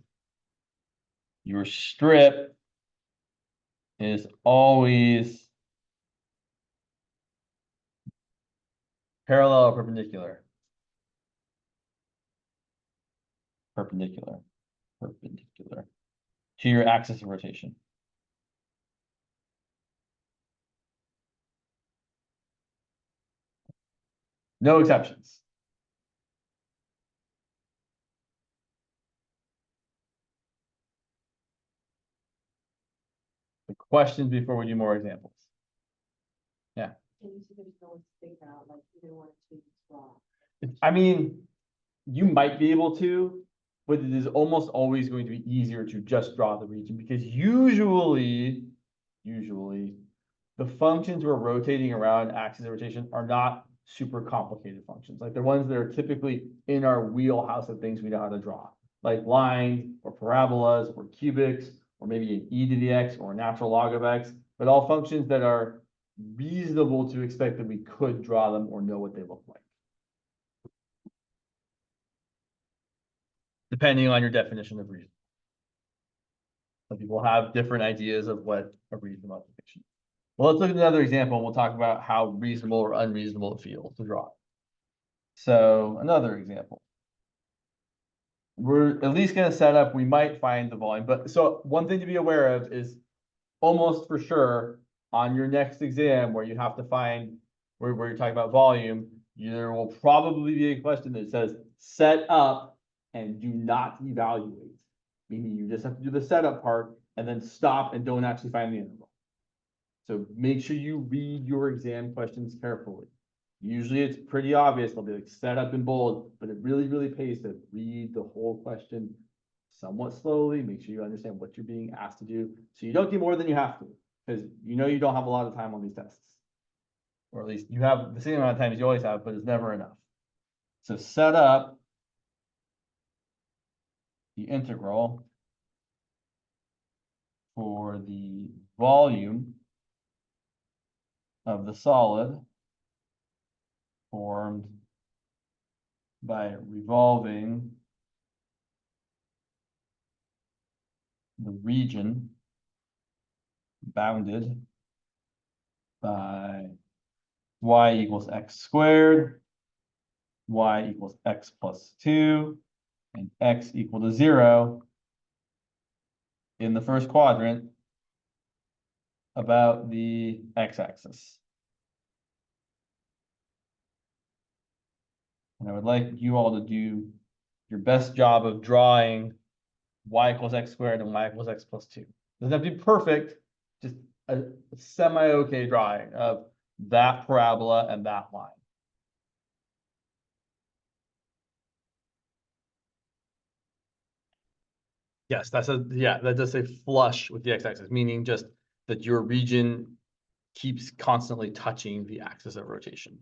your strip is always parallel or perpendicular. Perpendicular to your axis of rotation. No exceptions. The questions before we do more examples. And you said there's no one to figure out, like, either one is wrong. I mean, you might be able to, but it is almost always going to be easier to just draw the region because usually the functions we're rotating around axis of rotation are not super complicated functions. Like the ones that are typically in our wheelhouse of things we know how to draw, like lines or parabolas or cubics, or maybe an e to the x or a natural log of x, but all functions that are reasonable to expect that we could draw them or know what they look like. Depending on your definition of reason. Some people have different ideas of what a reasonable application is. Well, let's look at another example and we'll talk about how reasonable or unreasonable it feels to draw. So another example. We're at least going to set up, we might find the volume, but so one thing to be aware of is almost for sure on your next exam where you have to find where you're talking about volume, there will probably be a question that says set up and do not evaluate. Meaning you just have to do the setup part and then stop and don't actually find the interval. So make sure you read your exam questions carefully. Usually it's pretty obvious, they'll be like set up in bold, but it really pays to read the whole question somewhat slowly, make sure you understand what you're being asked to do, so you don't do more than you have to, because you know you don't have a lot of time on these tests. Or at least you have the same amount of time as you always have, but it's never enough. So set up the integral for the volume of the solid formed by revolving the region bounded by y equals x squared, y equals x plus 2, and x equal to 0 in the first quadrant about the x-axis. And I would like you all to do your best job of drawing y equals x squared and y equals x plus 2. Doesn't have to be perfect, just a semi-okay drawing of that parabola and that line. Yes, that does say flush with the x-axis, meaning just that your region keeps constantly touching the axis of rotation.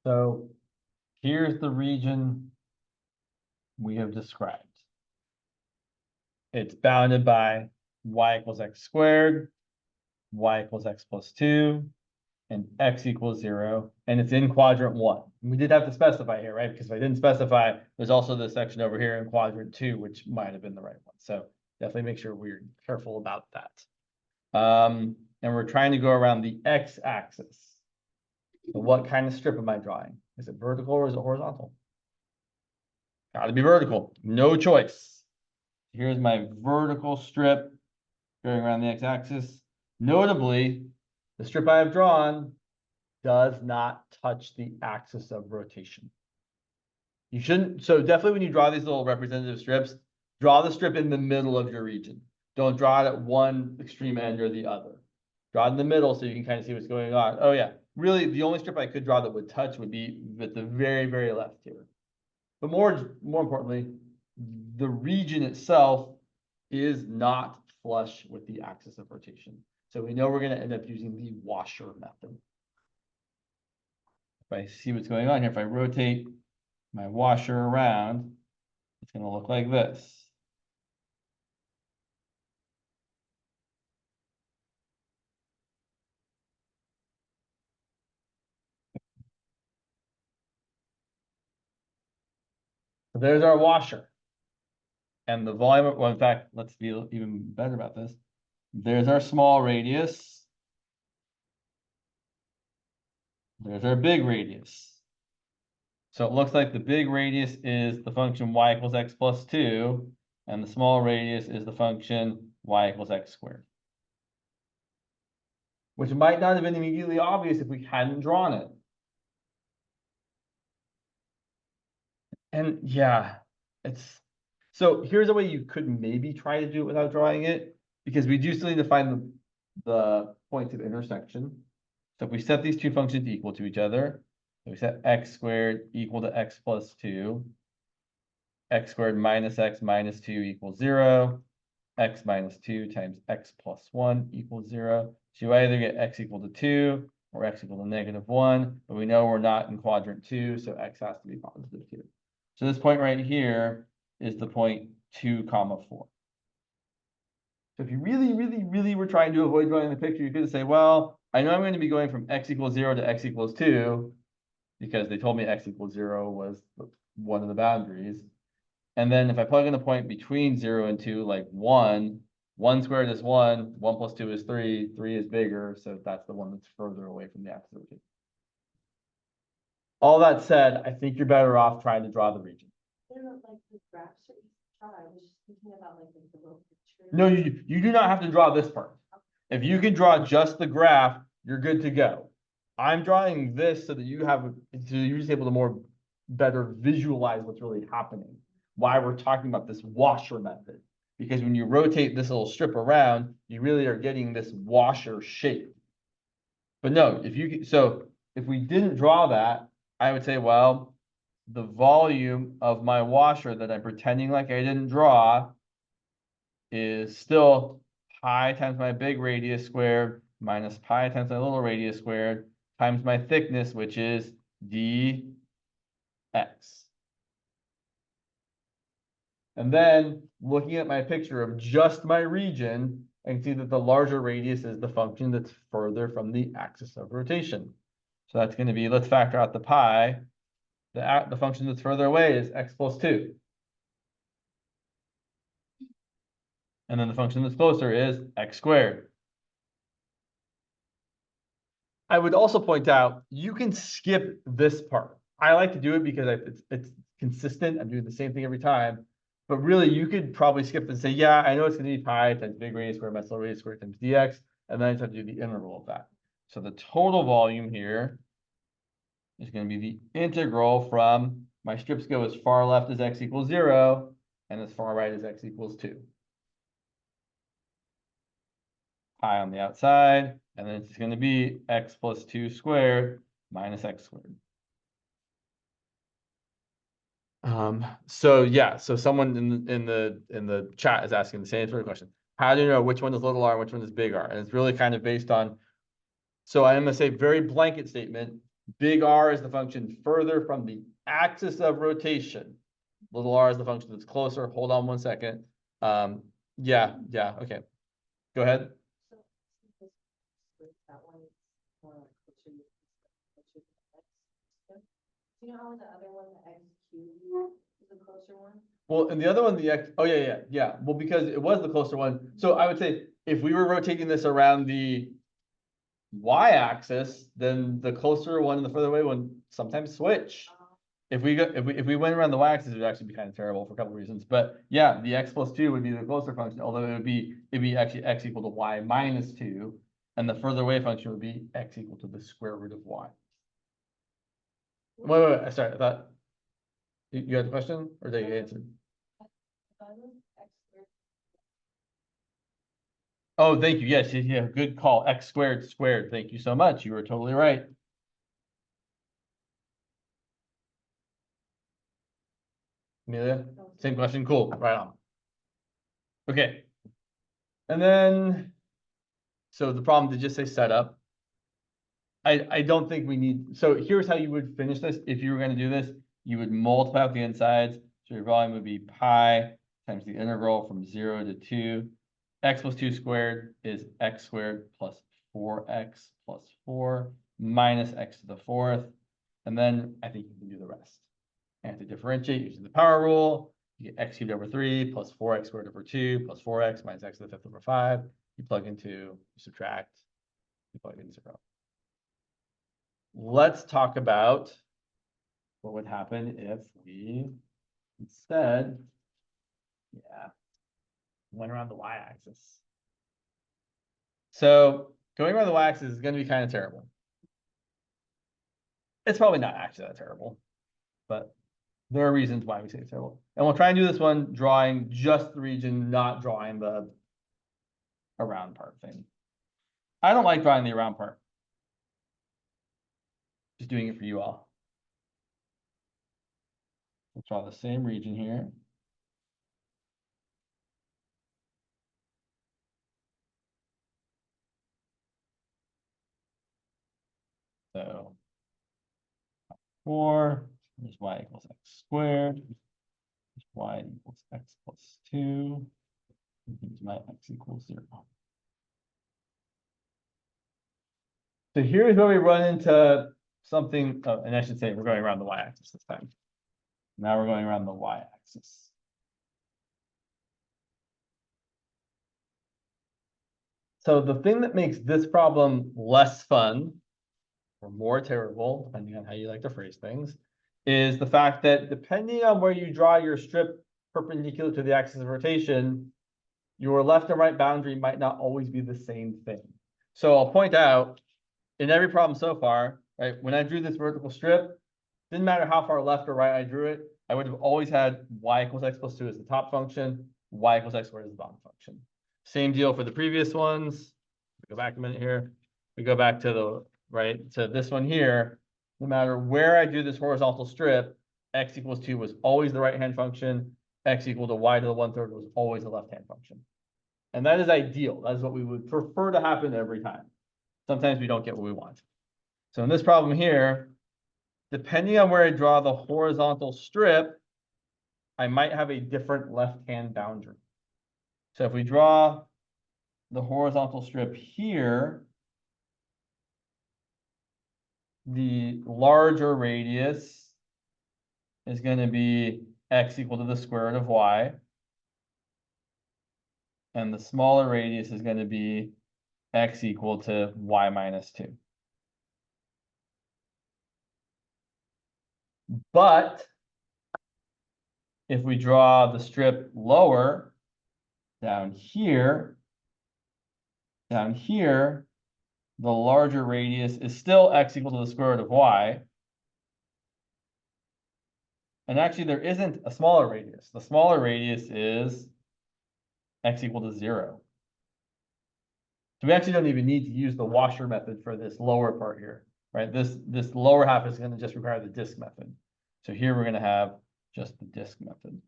So here's the region we have described. It's bounded by y equals x squared, y equals x plus 2, and x equals 0, and it's in quadrant 1. We did have to specify here, right? Because if I didn't specify, there's also this section over here in quadrant 2, which might have been the right one. So definitely make sure we're careful about that. And we're trying to go around the x-axis. So what kind of strip am I drawing? Is it vertical or is it horizontal? Got to be vertical, no choice. Here's my vertical strip going around the x-axis. Notably, the strip I have drawn does not touch the axis of rotation. You shouldn't, so definitely when you draw these little representative strips, draw the strip in the middle of your region. Don't draw it at one extreme end or the other. Draw it in the middle so you can kind of see what's going on. Oh yeah, really the only strip I could draw that would touch would be at the very, very left here. But more importantly, the region itself is not flush with the axis of rotation. So we know we're going to end up using the washer method. If I see what's going on here, if I rotate my washer around, it's going to look like this. So there's our washer. And the volume, well, in fact, let's be even better about this. There's our small radius. There's our big radius. So it looks like the big radius is the function y equals x plus 2, and the small radius is the function y equals x squared. Which might not have been immediately obvious if we hadn't drawn it. And yeah, so here's a way you could maybe try to do it without drawing it, because we do still need to find the points of intersection. So if we set these two functions equal to each other, so we set x squared equal to x plus 2, x squared minus x minus 2 equals 0, x minus 2 times x plus 1 equals 0. So you either get x equal to 2 or x equal to -1, but we know we're not in quadrant 2, so x has to be positive 2. So this point right here is the point 2, 4. So if you really, really, really were trying to avoid drawing the picture, you could say, well, I know I'm going to be going from x equals 0 to x equals 2, because they told me x equals 0 was one of the boundaries. And then if I plug in a point between 0 and 2, like 1, 1 squared is 1, 1 plus 2 is 3, 3 is bigger, so that's the one that's further away from the axis of rotation. All that said, I think you're better off trying to draw the region. Like the graphs that you try, I was just thinking about like the little picture. No, you do not have to draw this part. If you can draw just the graph, you're good to go. I'm drawing this so that you're just able to better visualize what's really happening. Why we're talking about this washer method. Because when you rotate this little strip around, you really are getting this washer shape. But no, if we didn't draw that, I would say, well, the volume of my washer that I'm pretending like I didn't draw is still pi times my big radius squared minus pi times my little radius squared times my thickness, which is dx. And then looking at my picture of just my region, I can see that the larger radius is the function that's further from the axis of rotation. So that's going to be, let's factor out the pi. The function that's further away is x plus 2. And then the function that's closer is x squared. I would also point out, you can skip this part. I like to do it because it's consistent. I'm doing the same thing every time. But really, you could probably skip and say, yeah, I know it's going to be pi times big radius squared minus little radius squared times dx. And then I just have to do the integral of that. So the total volume here is going to be the integral from, my strips go as far left as x equals 0 and as far right as x equals 2. Pi on the outside, and then it's going to be x plus 2 squared minus x squared. So yeah, so someone in the chat is asking the same sort of question. How do you know which one is little r and which one is big R? And it's really kind of based on, so I'm going to say very blanket statement. Big R is the function further from the axis of rotation. Little r is the function that's closer. Hold on 1 second. Yeah, okay. Go ahead. So, since this is that one, it's more like closer to X. Yeah. Do you know how in the other one, the X cubed is the closer one? Well, and the other one, the X, oh, yeah. Well, because it was the closer one. So I would say if we were rotating this around the y-axis, then the closer one and the further away one sometimes switch. If we went around the y-axis, it would actually be kind of terrible for a couple of reasons. But yeah, the x plus 2 would be the closer function, although it'd be actually x equal to y minus 2, and the further away function would be x equal to the square root of y. Wait, sorry, I thought you had the question, or did you answer? X squared. Oh, thank you. Yes, yeah, good call. X squared squared. Thank you so much. You were totally right. Amelia, same question. Cool. Right on. Okay. And then, so the problem to just say setup. I don't think we need, so here's how you would finish this. If you were going to do this, you would multiply out the insides. So your volume would be pi times the integral from 0 to 2. X plus 2 squared is x squared plus 4x plus 4 minus x to the 4th. And then I think you can do the rest. And to differentiate using the power rule, you get x cubed over 3 plus 4x squared over 2 plus 4x minus x to the 5th over 5. You plug into, you subtract, you plug in 0. Let's talk about what would happen if we instead, went around the y-axis. So going around the y-axis is going to be kind of terrible. It's probably not actually that terrible, but there are reasons why we say it's terrible. And we'll try and do this one drawing just the region, not drawing the around part thing. I don't like drawing the around part. Just doing it for you all. We'll draw the same region here. So 4, there's y equals x squared. There's y equals x plus 2. Here's my x equals 0. So here's where we run into something, and I should say we're going around the y-axis this time. Now we're going around the y-axis. So the thing that makes this problem less fun, or more terrible, depending on how you like to phrase things, is the fact that depending on where you draw your strip perpendicular to the axis of rotation, your left and right boundary might not always be the same thing. So I'll point out, in every problem so far, right, when I drew this vertical strip, didn't matter how far left or right I drew it, I would have always had y equals x plus 2 as the top function, y equals x squared as the bottom function. Same deal for the previous ones. Go back a minute here. We go back to the right to this one here. No matter where I do this horizontal strip, x equals 2 was always the right-hand function. X equal to y to the 1/3 was always the left-hand function. And that is ideal. That is what we would prefer to happen every time. Sometimes we don't get what we want. So in this problem here, depending on where I draw the horizontal strip, I might have a different left-hand boundary. So if we draw the horizontal strip here, the larger radius is going to be x equal to the square root of y. And the smaller radius is going to be x equal to y minus 2. But if we draw the strip lower, down here, the larger radius is still x equal to the square root of y. And actually, there isn't a smaller radius. The smaller radius is x equal to 0. So we actually don't even need to use the washer method for this lower part here, right? This lower half is going to just require the disk method. So here we're going to have just the disk method.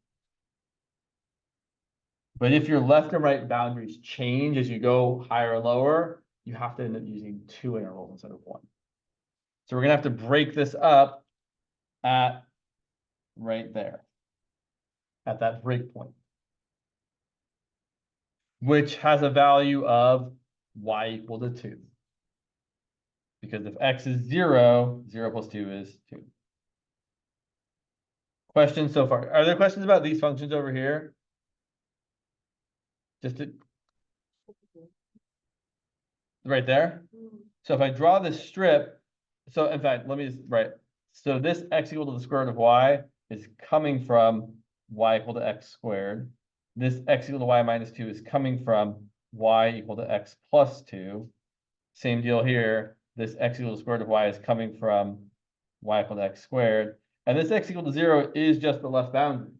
But if your left and right boundaries change as you go higher or lower, you have to end up using 2 intervals instead of 1. So we're gonna have to break this up at right there. At that break point. Which has a value of y equal to 2. Because if x is 0, 0 plus 2 is 2. Questions so far? Are there questions about these functions over here? Just to... right there? So if I draw this strip, so in fact, let me just, right. So this x equal to the square root of y is coming from y equal to x squared. This x equal to y minus 2 is coming from y equal to x plus 2. Same deal here. This x equal to the square root of y is coming from y equal to x squared. And this x equal to 0 is just the left boundary.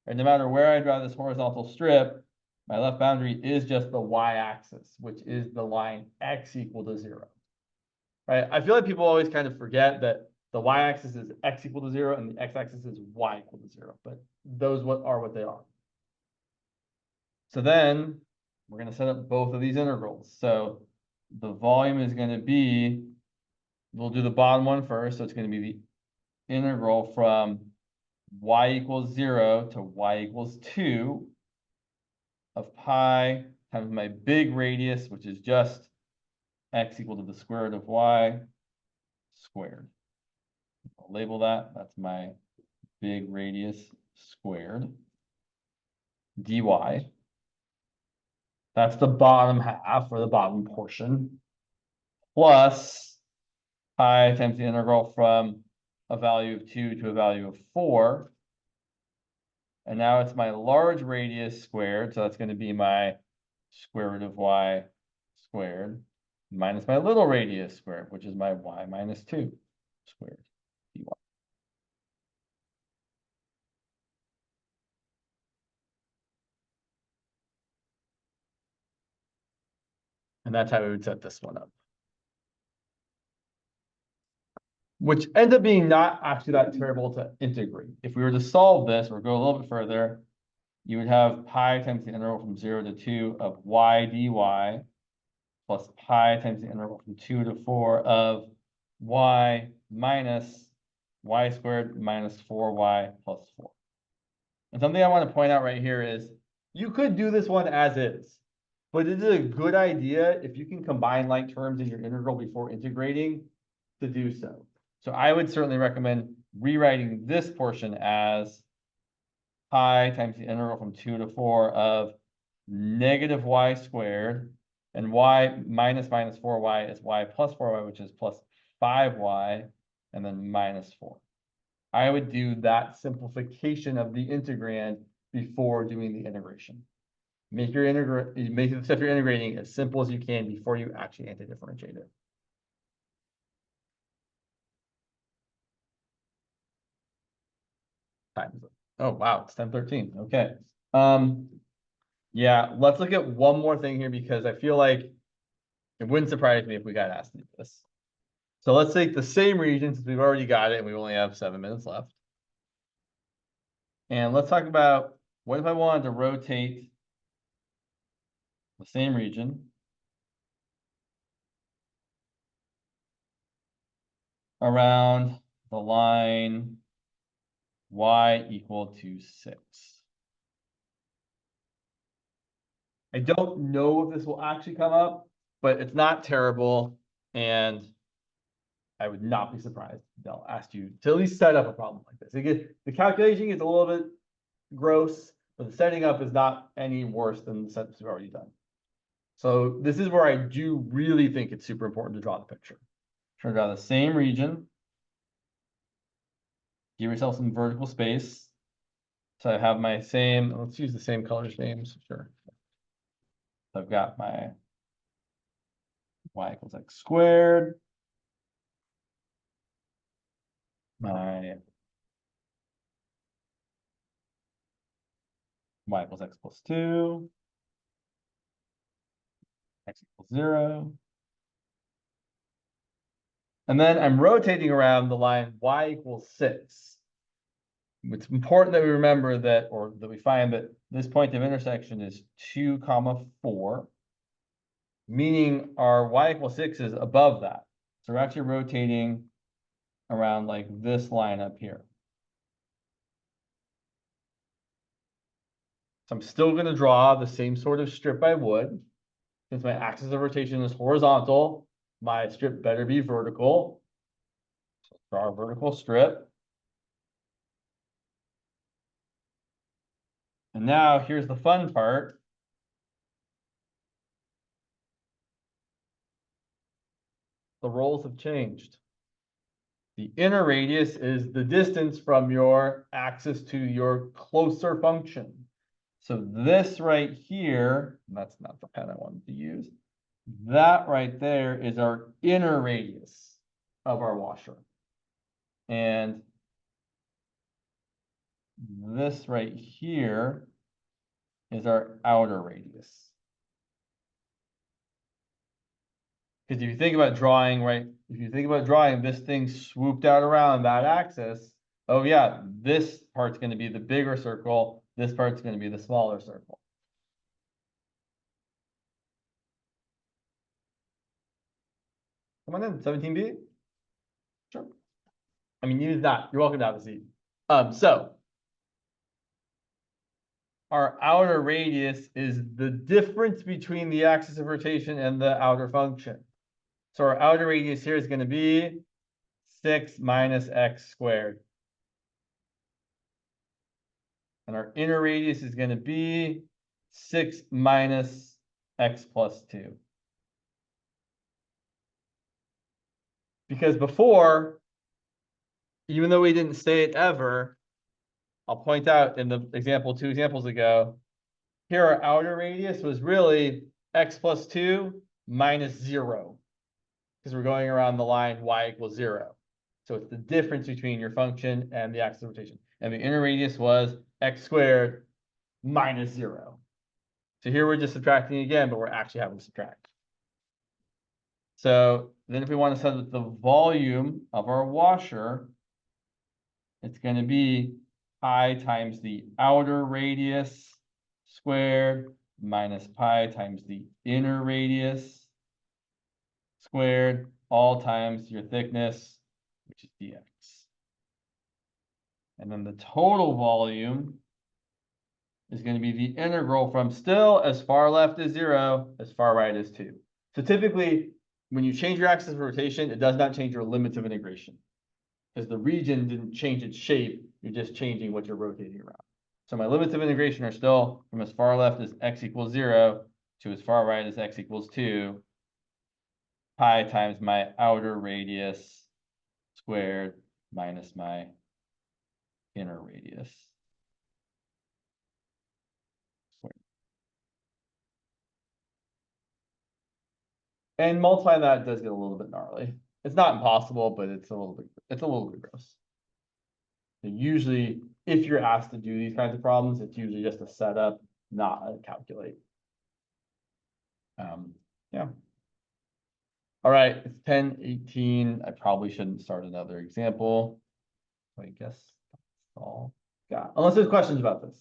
And no matter where I draw this horizontal strip, my left boundary is just the y-axis, which is the line x equal to 0. Right? I feel like people always kind of forget that the y-axis is x equal to 0 and the x-axis is y equal to 0. But those are what they are. So then we're going to set up both of these integrals. So the volume is going to be, we'll do the bottom one first. So it's going to be the integral from y equals 0 to y equals 2 of pi times my big radius, which is just x equal to the square root of y squared. I'll label that. That's my big radius squared dy. That's the bottom half or the bottom portion. Plus pi times the integral from a value of 2 to a value of 4. And now it's my large radius squared. So that's going to be my square root of y squared minus my little radius squared, which is my y minus 2 squared dy. And that's how we would set this one up. Which ends up being not actually that terrible to integrate. If we were to solve this or go a little bit further, you would have pi times the integral from 0 to 2 of y dy plus pi times the integral from 2 to 4 of y minus y squared minus 4y plus 4. And something I want to point out right here is you could do this one as is, but it is a good idea if you can combine like terms in your integral before integrating to do so. So I would certainly recommend rewriting this portion as pi times the integral from 2 to 4 of negative y squared, and y minus 4y is y plus 4y, which is plus 5y, and then minus 4. I would do that simplification of the integrand before doing the integration. Make the stuff you're integrating as simple as you can before you actually anti-differentiate it. Times it. Oh wow, it's 10:13. Okay. Yeah, let's look at one more thing here because I feel like it wouldn't surprise me if we got asked to do this. So let's take the same region since we've already got it and we only have 7 minutes left. And let's talk about what if I wanted to rotate the same region around the line y equal to 6. I don't know if this will actually come up, but it's not terrible. And I would not be surprised if they'll ask you to at least set up a problem like this. Again, the calculation is a little bit gross, but the setting up is not any worse than the setups we've already done. So this is where I do really think it's super important to draw the picture. Try to draw the same region. Give yourself some vertical space. So I have my same, let's use the same color names, sure. So I've got my y equals x squared. My y equals x plus 2. X equals 0. And then I'm rotating around the line y equals 6. It's important that we remember that, or that we find that this point of intersection is 2, 4, meaning our y equals 6 is above that. So we're actually rotating around like this line up here. So I'm still going to draw the same sort of strip I would. Since my axis of rotation is horizontal, my strip better be vertical. So draw a vertical strip. And now here's the fun part. The roles have changed. The inner radius is the distance from your axis to your closer function. So this right here, that's not the pen I wanted to use. That right there is our inner radius of our washer. And this right here is our outer radius. Because if you think about drawing, right, if you think about drawing this thing swooped out around that axis, oh yeah, this part's going to be the bigger circle, this part's going to be the smaller circle. Come on in, 17B. Sure. I mean, use that. You're welcome to have a seat. So our outer radius is the difference between the axis of rotation and the outer function. So our outer radius here is going to be 6 minus x squared. And our inner radius is going to be 6 minus x plus 2. Because before, even though we didn't say it ever, I'll point out in the example 2 examples ago, here our outer radius was really x plus 2 minus 0. Because we're going around the line y equals 0. So it's the difference between your function and the axis of rotation. And the inner radius was x squared minus 0. So here we're just subtracting again, but we're actually having to subtract. So then if we want to set the volume of our washer, it's going to be pi times the outer radius squared minus pi times the inner radius squared, all times your thickness, which is dx. And then the total volume is going to be the integral from still as far left as 0, as far right as 2. So typically, when you change your axis of rotation, it does not change your limits of integration. Because the region didn't change its shape, you're just changing what you're rotating around. So my limits of integration are still from as far left as x equals 0 to as far right as x equals 2, pi times my outer radius squared minus my inner radius squared. And multiply that does get a little bit gnarly. It's not impossible, but it's a little bit gross. And usually, if you're asked to do these kinds of problems, it's usually just a setup, not a calculate. Yeah. All right, it's 10:18. I probably shouldn't start another example. So I guess that's all got. Unless there's questions about this.